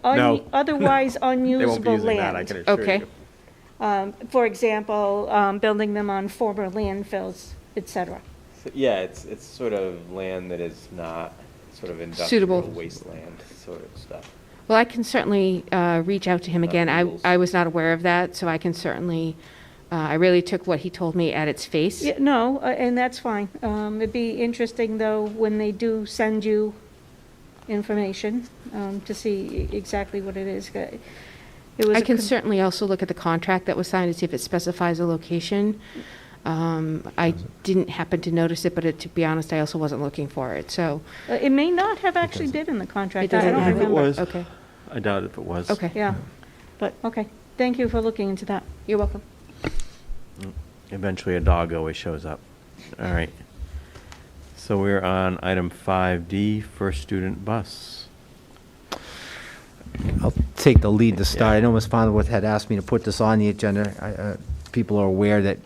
Otherwise They won't be unusable using that, I land. can assure Okay. you. For example, building them on former landfills, et cetera. So, yeah, it's sort of land that is not sort of industrial Suitable. wasteland sort of stuff. Well, I can certainly reach out to him again. I was not aware of that, so I can certainly, I really took what he told me at its face. Yeah, no, and that's fine. It'd be interesting, though, when they do send you information, to see exactly what it is. It was I a can con- certainly also look at the contract that was signed to see if it specifies a location. I didn't happen to notice it, but to be honest, I also wasn't looking for it, so. It may not have actually been in the contract. It doesn't I don't have it. remember. was. Okay, I doubt if it was. okay. Yeah, but, okay. Thank you for looking into that. You're welcome. Eventually, a dog always shows up. All right. So we're on item 5D, first student bus. I'll take the lead to start. I know Ms. Farnsworth had asked me to put this on the agenda. People are aware that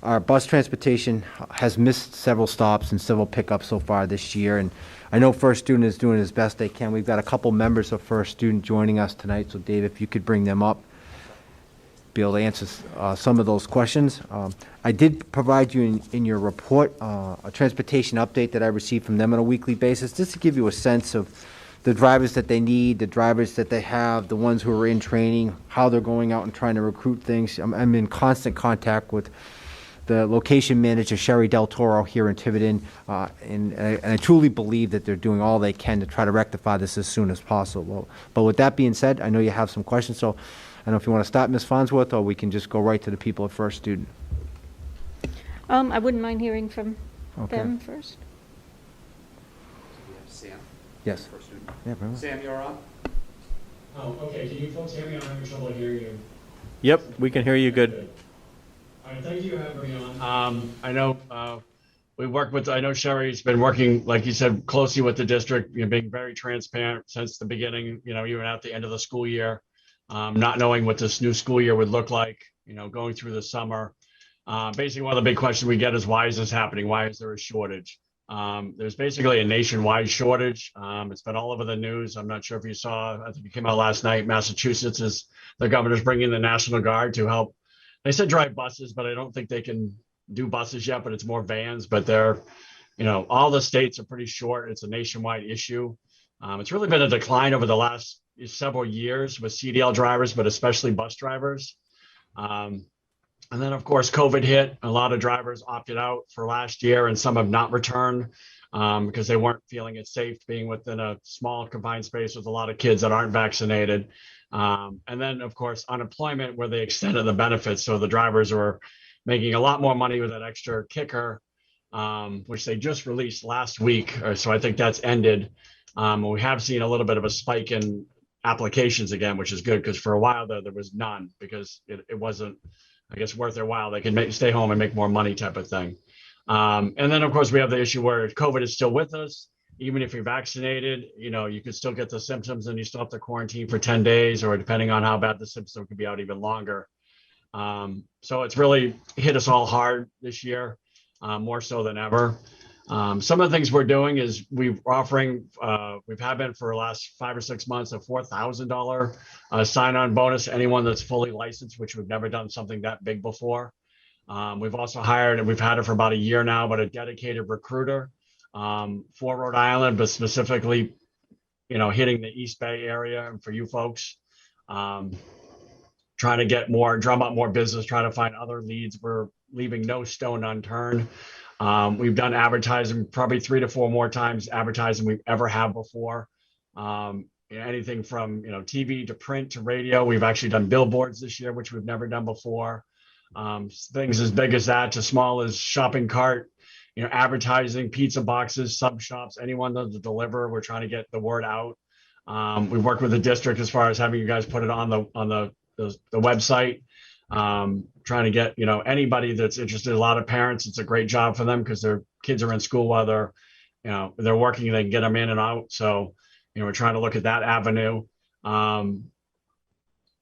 our bus transportation has missed several stops and several pickups so far this year, and I know First Student is doing as best they can. We've got a couple members of First Student joining us tonight, so Dave, if you could bring them up, be able to answer some of those questions. I did provide you in your report a transportation update that I received from them on a weekly basis, just to give you a sense of the drivers that they need, the drivers that they have, the ones who are in training, how they're going out and trying to recruit things. I'm in constant contact with the location manager, Sherry Del Toro, here in Tiverton, and I truly believe that they're doing all they can to try to rectify this as soon as possible. But with that being said, I know you have some questions, so I don't know if you want to start, Ms. Farnsworth, or we can just go right to the people at First Student. I wouldn't mind hearing from Okay. them first. We have Sam. Yes. First student. Yeah, very well. Sam, you're on. Oh, okay, can you folks hear me? I'm having trouble hearing you. Yep, we can hear you good. All right, thank you for having me on. I know I know Sherry's been working, like you said, closely with the district, being very transparent since the beginning, even at the end of the school year, not knowing what this new school year would look like, going through the summer. Basically, one of the big questions we get is, why is this happening? Why is there a shortage? There's basically a nationwide shortage. It's been all over the news. I'm not sure if you saw, I think it came out last night, Massachusetts the governor's bringing the National Guard to help. They said drive buses, but I don't think they can do buses yet, but it's more vans. But they're, all the states are pretty short. It's a nationwide issue. It's really been a decline over the last several years with CDL drivers, but especially bus drivers. And then, of course, COVID hit. A lot of drivers opted out for last year, and some have not returned because they weren't feeling it safe being within a small confined space with a lot of kids that aren't vaccinated. And then, of course, unemployment, where they extended the benefits. So the drivers were making a lot more money with that extra kicker, which they just released last week. So I think that's ended. We have seen a little bit of a spike in applications again, which is good, because for a while there was none, because it wasn't, I guess, worth their while. They can stay home and make more money type of thing. And then, of course, we have the issue where COVID is still with us. Even if you're vaccinated, you could still get the symptoms and you still have to quarantine for 10 days, or depending on how bad the symptoms could be out even longer. So it's really hit us all hard this year, more so than ever. Some of the things we're doing is we've had been for the last 5 or 6 months, a $4,000 sign-on bonus to anyone that's fully licensed, which we've never done something that big before. We've also hired, and we've had it for about a year now, but a dedicated recruiter for Rhode Island, but specifically, hitting the East Bay area. And for you folks, trying to drum up more business, trying to find other leads. We're leaving no stone unturned. We've done advertising probably 3 to 4 more times advertising we've ever had before. Anything from TV to print to radio. We've actually done billboards this year, which we've never done before. Things as big as that to small as shopping cart, advertising, pizza boxes, sub shops, anyone that will deliver. We're trying to get the word out. We've worked with the district as far as having you guys put it on the website. Trying to get anybody that's interested. A lot of parents, it's a great job for them because their kids are in school while they're working. They can get them in and out. So we're trying to look at that avenue.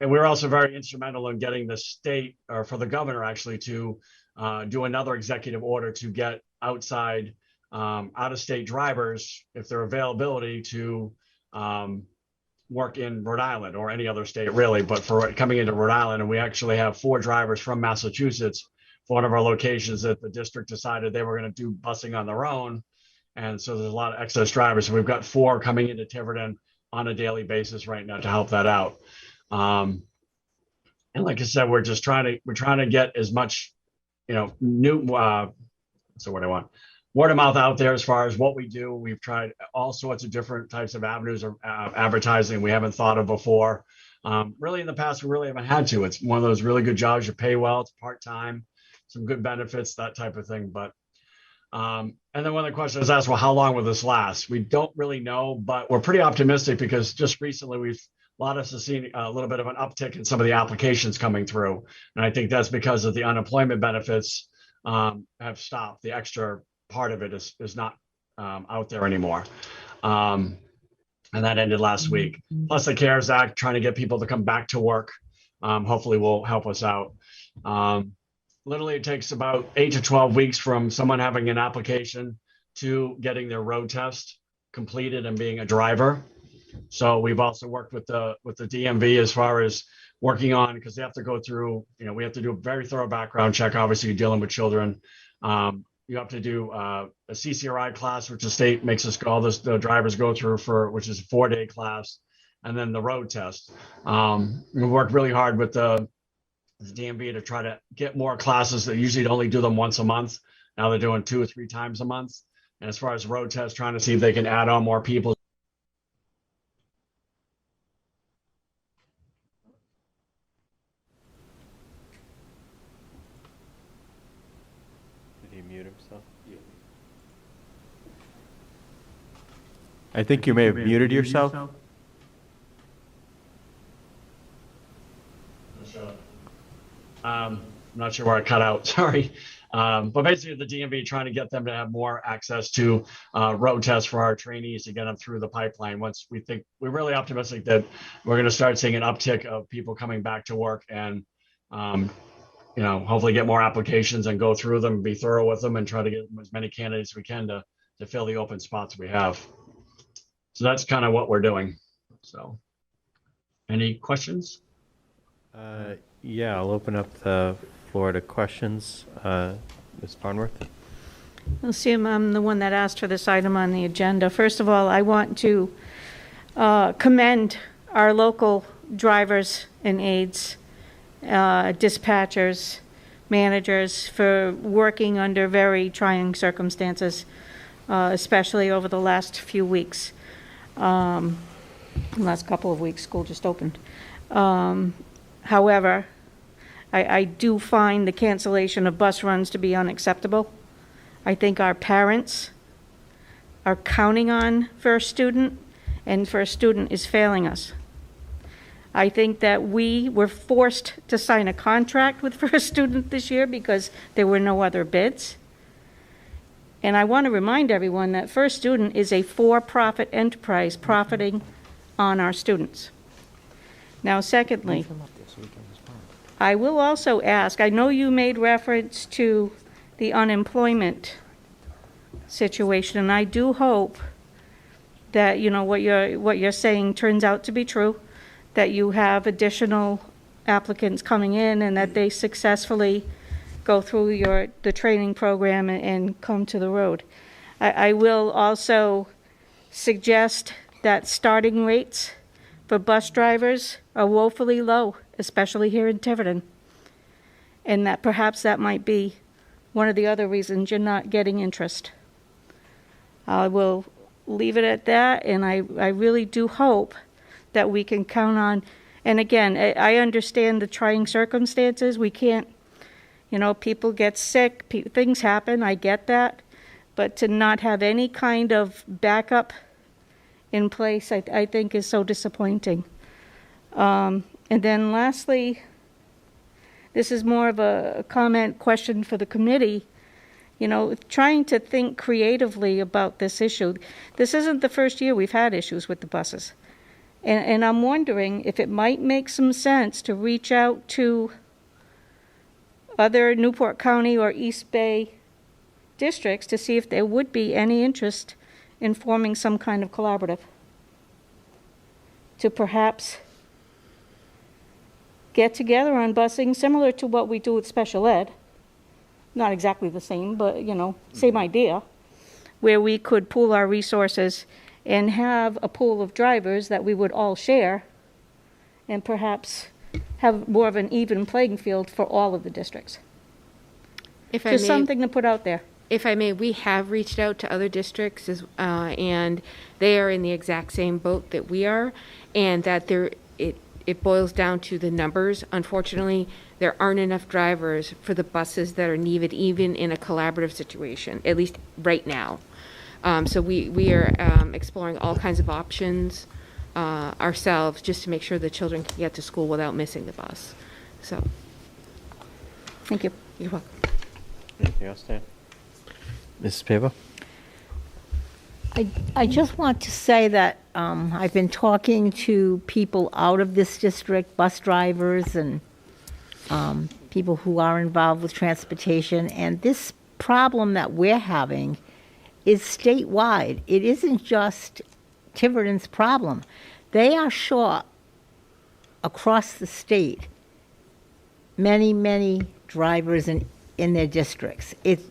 And we're also very instrumental in getting the state, or for the governor actually, to do another executive order to get outside out-of-state drivers, if their availability, to work in Rhode Island or any other state really, but for coming into Rhode Island. And we actually have 4 drivers from Massachusetts for one of our locations that the district decided they were going to do busing on their own. And so there's a lot of excess drivers. So we've got 4 coming into Tiverton on a daily basis right now to help that out. And like I said, we're trying to get as much, word of mouth out there as far as what we do. We've tried all sorts of different types of avenues of advertising we haven't thought of before. Really in the past, we really haven't had to. It's one of those really good jobs. You pay well, it's part-time. some good benefits, that type of thing. But and then one of the questions is asked, well, how long will this last? We don't really know, but we're pretty optimistic because just recently a lot of us have seen a little bit of an uptick in some of the applications coming through. And I think that's because of the unemployment benefits have stopped. The extra part of it is not out there anymore. And that ended last week. Plus the CARES Act, trying to get people to come back to work, hopefully will help us out. Literally, it takes about 8 to 12 weeks from someone having an application to getting their road test completed and being a driver. So we've also worked with the DMV as far as working on, because they have to go through, we have to do a very thorough background check. Obviously, you're dealing with children. You have to do a CCRI class, which the state makes us go, the drivers go through which is a 4-day class, and then the road test. We worked really hard with the DMV to try to get more classes that usually only do them once a month. Now they're doing 2 or 3 times a month. And as far as road tests, trying to see if they can add on more people. Did he mute himself? I think you may have muted yourself. I'm not sure where I cut out, sorry. But basically the DMV trying to get them to have more access to road tests for our trainees to get them through the pipeline. Once we're really optimistic that we're going to start seeing an uptick of people coming back to work and, hopefully get more applications and go through them, be thorough with them and try to get as many candidates as we can to fill the open spots we have. So that's kind of what we're doing. So any questions? Yeah, I'll open up the floor to questions. Ms. Farnworth? Well, see, I'm the one that asked for this item on the agenda. First of all, I want to commend our local drivers and aides, dispatchers, managers for working under very trying circumstances, especially over the last few weeks. Last couple of weeks, school just opened. However, I do find the cancellation of bus runs to be unacceptable. I think our parents are counting on First Student, and First Student is failing us. I think that we were forced to sign a contract with First Student this year because there were no other bids. And I want to remind everyone that First Student is a for-profit enterprise profiting on our students. Now, secondly, I will also ask, I know you made reference to the unemployment situation, and I do hope that, what you're saying turns out to be true, that you have additional applicants coming in and that they successfully go through the training program and come to the road. I will also suggest that starting rates for bus drivers are woefully low, especially here in Tiverton. And that perhaps that might be one of the other reasons you're not getting interest. I will leave it at that, and I really do hope that we can count on, and again, I understand the trying circumstances. We can't, people get sick, things happen, I get that, but to not have any kind of backup in place, I think is so disappointing. And then lastly, this is more of a question for the committee, trying to think creatively about this issue. This isn't the first year we've had issues with the buses. And I'm wondering if it might make some sense to reach out to other Newport County or East Bay districts to see if there would be any interest in forming some kind of collaborative to perhaps get together on busing, similar to what we do with special ed. Not exactly the same, but, same idea, where we could pool our resources and have a pool of drivers that we would all share and perhaps have more of an even playing field for all of the districts. Just something to put out there. If I may, we have reached out to other districts, and they are in the exact same boat that we are, and that it it boils down to the numbers. Unfortunately, there aren't enough drivers for the buses that are needed, even in a collaborative situation, at least right now. So we are exploring all kinds of options ourselves, just to make sure the children can get to school without missing the bus. So, Thank you. you're welcome. Anything else, Dan? Mrs. Pavo? I just want to say that I've been talking to people out of this district, bus drivers and people who are involved with transportation, and this problem that we're having is statewide. It isn't just Tiverton's problem. They are short across the state many drivers in their districts. It's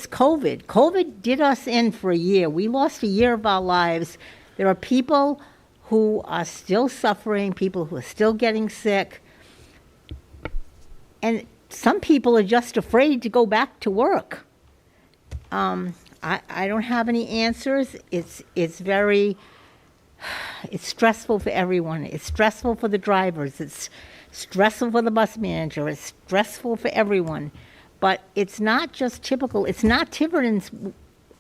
COVID. COVID did us in for a year. We lost a year of our lives. There are people who are still suffering, people who are still getting sick. And some people are just afraid to go back to work. I don't have any answers. It's stressful for everyone. It's stressful for the drivers. It's stressful for the bus manager. It's stressful for everyone. But it's not just typical. It's not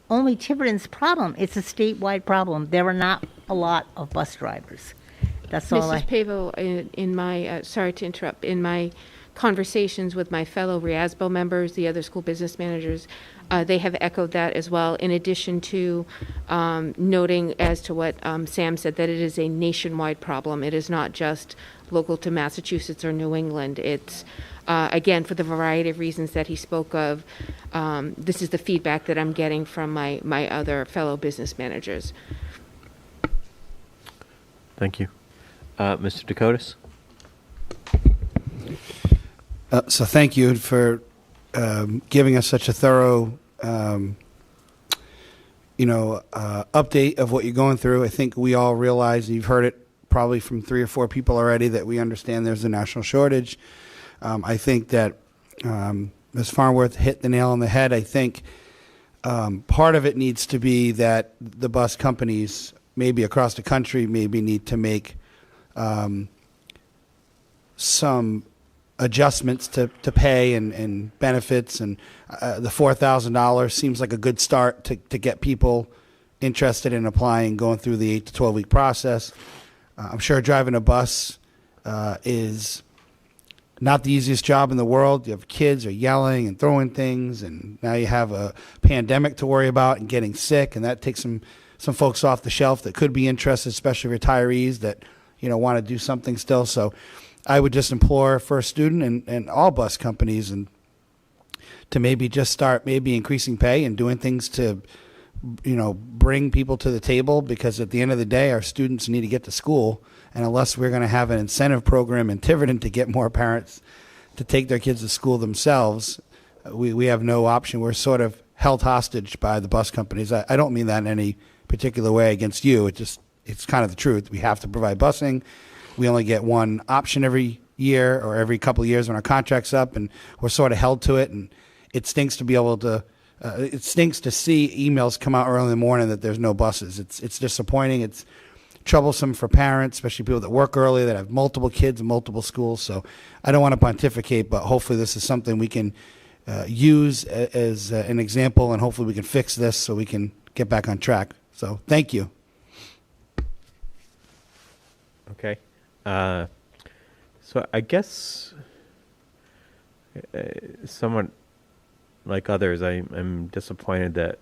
only Tiverton's problem. It's a statewide problem. There are not a lot of bus drivers. That's all Mrs. Pavo, in my, sorry to interrupt, in my conversations with my fellow RIASBO members, the other school business managers, they have echoed that as well, in addition to noting as to what Sam said, that it is a nationwide problem. It is not just local to Massachusetts or New England. It's, again, for the variety of reasons that he spoke of, this is the feedback that I'm getting from my other fellow business managers. Thank you. Mr. Dakotas? So thank you for giving us such a thorough, update of what you're going through. I think we all realize, you've heard it probably from 3 or 4 people already, that we understand there's a national shortage. I think that Ms. Farnworth hit the nail on the head. I think part of it needs to be that the bus companies, maybe across the country, maybe need to make some adjustments to pay and benefits, and the $4,000 seems like a good start to get people interested in applying, going through the 8 to 12 week process. I'm sure driving a bus is not the easiest job in the world. You have kids are yelling and throwing things, and now you have a pandemic to worry about and getting sick, and that takes some folks off the shelf that could be interested, especially retirees that want to do something still. So I would just implore First Student and all bus companies and to maybe just start maybe increasing pay and doing things to bring people to the table, because at the end of the day, our students need to get to school. And unless we're going to have an incentive program in Tiverton to get more parents to take their kids to school themselves, we have no option. We're sort of held hostage by the bus companies. I don't mean that in any particular way against you. It's kind of the truth. We have to provide busing. We only get one option every year or every couple of years when our contract's up, and we're sort of held to it. And it stinks to be able to, it stinks to see emails come out early in the morning that there's no buses. It's disappointing. It's troublesome for parents, especially people that work early, that have multiple kids in multiple schools. So I don't want to pontificate, but hopefully this is something we can use as an example, and hopefully we can fix this so we can get back on track. So thank you. Okay. So I guess somewhat like others, I'm disappointed that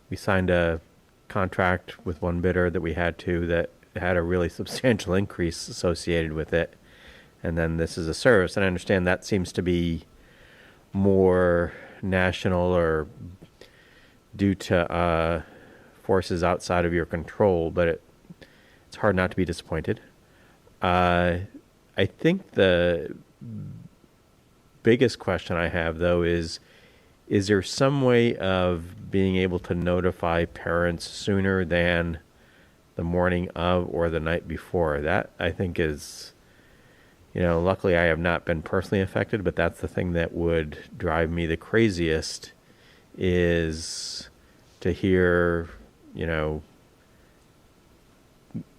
we signed a contract with one bidder that we had to, that had a really substantial increase associated with it. And then this is a service. And I understand that seems to be more national or due to forces outside of your control, but it's hard not to be disappointed. I think the biggest question I have, though, is there some way of being able to notify parents sooner than the morning of or the night before? That, I think, is, luckily I have not been personally affected, but that's the thing that would drive me the craziest, is to hear,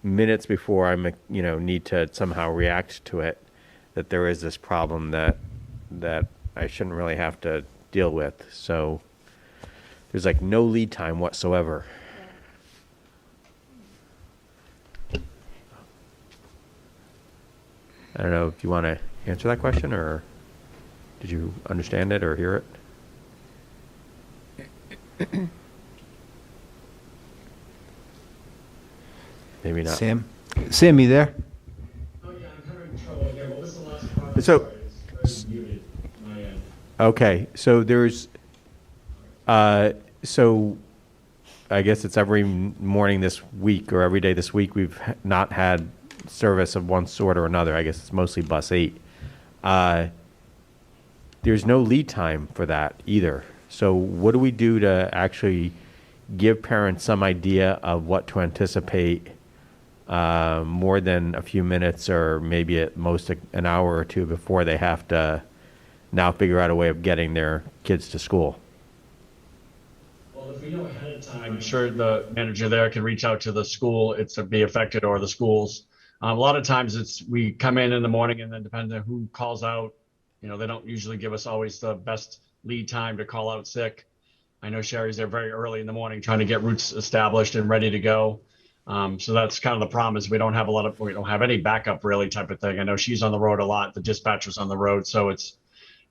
minutes before I need to somehow react to it, that there is this problem that I shouldn't really have to deal with. So there's like no lead time whatsoever. I don't know if you want to answer that question, or did you understand it or hear it? Maybe not. Sam, you there? Oh, yeah, I'm having trouble again. What was the last part? So- I was muted my end. Okay, so there's, so I guess it's every morning this week or every day this week we've not had service of one sort or another. I guess it's mostly bus 8. There's no lead time for that either. So what do we do to actually give parents some idea of what to anticipate more than a few minutes or maybe at most an hour or two before they have to now figure out a way of getting their kids to school? Well, if we know ahead of time, I'm sure the manager there can reach out to the school it's to be affected or the schools. A lot of times we come in the morning and then depending on who calls out, they don't usually give us always the best lead time to call out sick. I know Sherry's there very early in the morning trying to get routes established and ready to go. So that's kind of the problem is we don't have any backup really type of thing. I know she's on the road a lot. The dispatcher's on the road. So it's,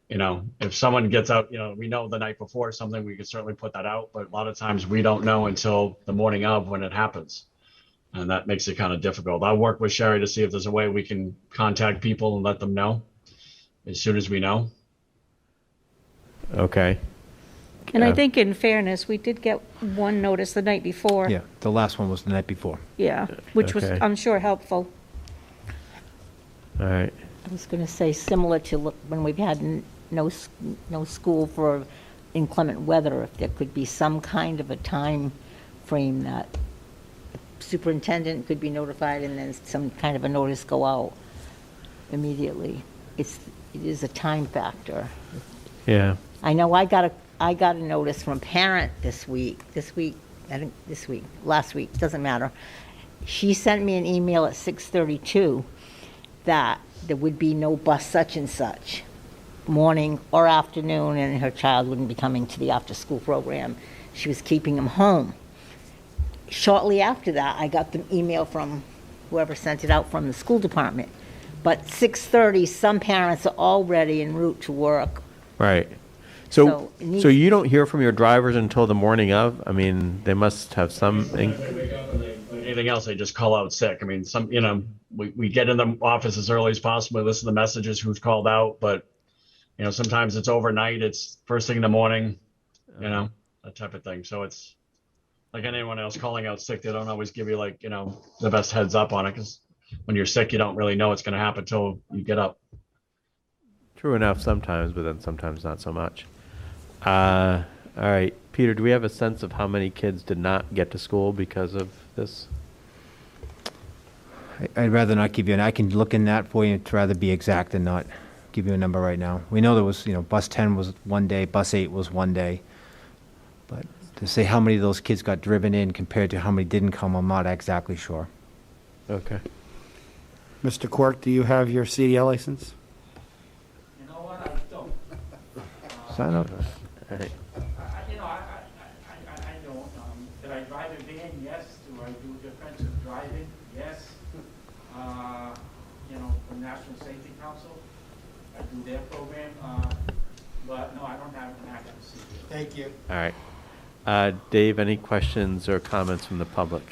if someone gets out, we know the night before something, we can certainly put that out. But a lot of times we don't know until the morning of when it happens. And that makes it kind of difficult. I'll work with Sherry to see if there's a way we can contact people and let them know as soon as we know. Okay. And I think in fairness, we did get one notice the night before. Yeah, the last one was the night before. Yeah, which was, Okay. I'm sure, helpful. All right. I was going to say, similar to when we've had no school for inclement weather, if there could be some kind of a time frame that the superintendent could be notified and then some kind of a notice go out immediately. It is a time factor. Yeah. I know I got a notice from a parent last week, doesn't matter. She sent me an email at 6:32 that there would be no bus such and such, morning or afternoon, and her child wouldn't be coming to the after-school program. She was keeping him home. Shortly after that, I got the email from whoever sent it out from the school department. But 6:30, some parents are already en route to work. Right. So So, it needs- so you don't hear from your drivers until the morning of? I mean, they must have some. They wake up and like anything else, they just call out sick. I mean, we get in the office as early as possible, listen to messages, who's called out, but sometimes it's overnight, it's first thing in the morning, that type of thing. So it's like anyone else calling out sick, they don't always give you the best heads up on it, because when you're sick, you don't really know what's going to happen until you get up. True enough sometimes, but then sometimes not so much. All right, Peter, do we have a sense of how many kids did not get to school because of this? I'd rather not give you, and I can look in that for you, to rather be exact than not give you a number right now. We know there was, bus 10 was one day, bus 8 was one day. But to say how many of those kids got driven in compared to how many didn't come, I'm not exactly sure. Okay. Mr. Quirk, do you have your CDL license? You know what, I don't. Sign up. All right. I don't. Did I drive a van? Yes. Do I do defensive driving? Yes. For National Safety Council, I do their program. But no, I don't have an active CDL. Thank you. All right. Dave, any questions or comments from the public?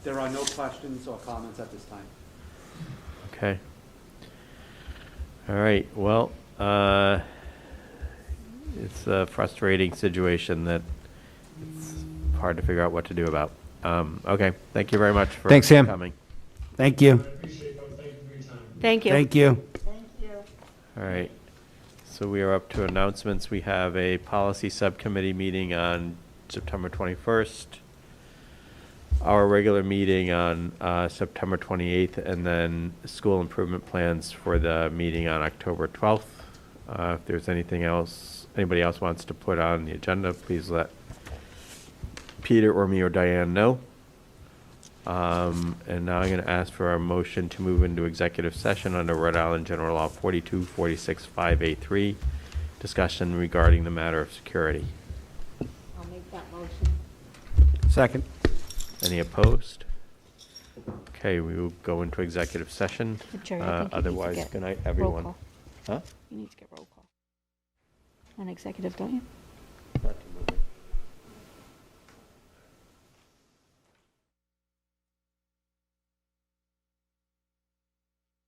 There are no questions or comments at this time. Okay. All right, well, it's a frustrating situation that it's hard to figure out what to do about. Okay, thank you very much for Thanks, Sam. coming. Thank you. I appreciate it. Thank you for your time. Thank you. Thank you. All right, so we are up to announcements. We have a policy subcommittee meeting on September 21st, our regular meeting on September 28th, and then school improvement plans for the meeting on October 12th. If there's anything else, anybody else wants to put on the agenda, please let Peter or me or Diane know. And now I'm going to ask for a motion to move into executive session under Rhode Island General Law 42465A3, discussion regarding the matter of security. I'll make that motion. Second. Any opposed? Okay, we will go into executive session. Jerry, I think you need to Otherwise, get good night, roll everyone. call. Huh? You need to get roll call. On executive, don't you? Not to move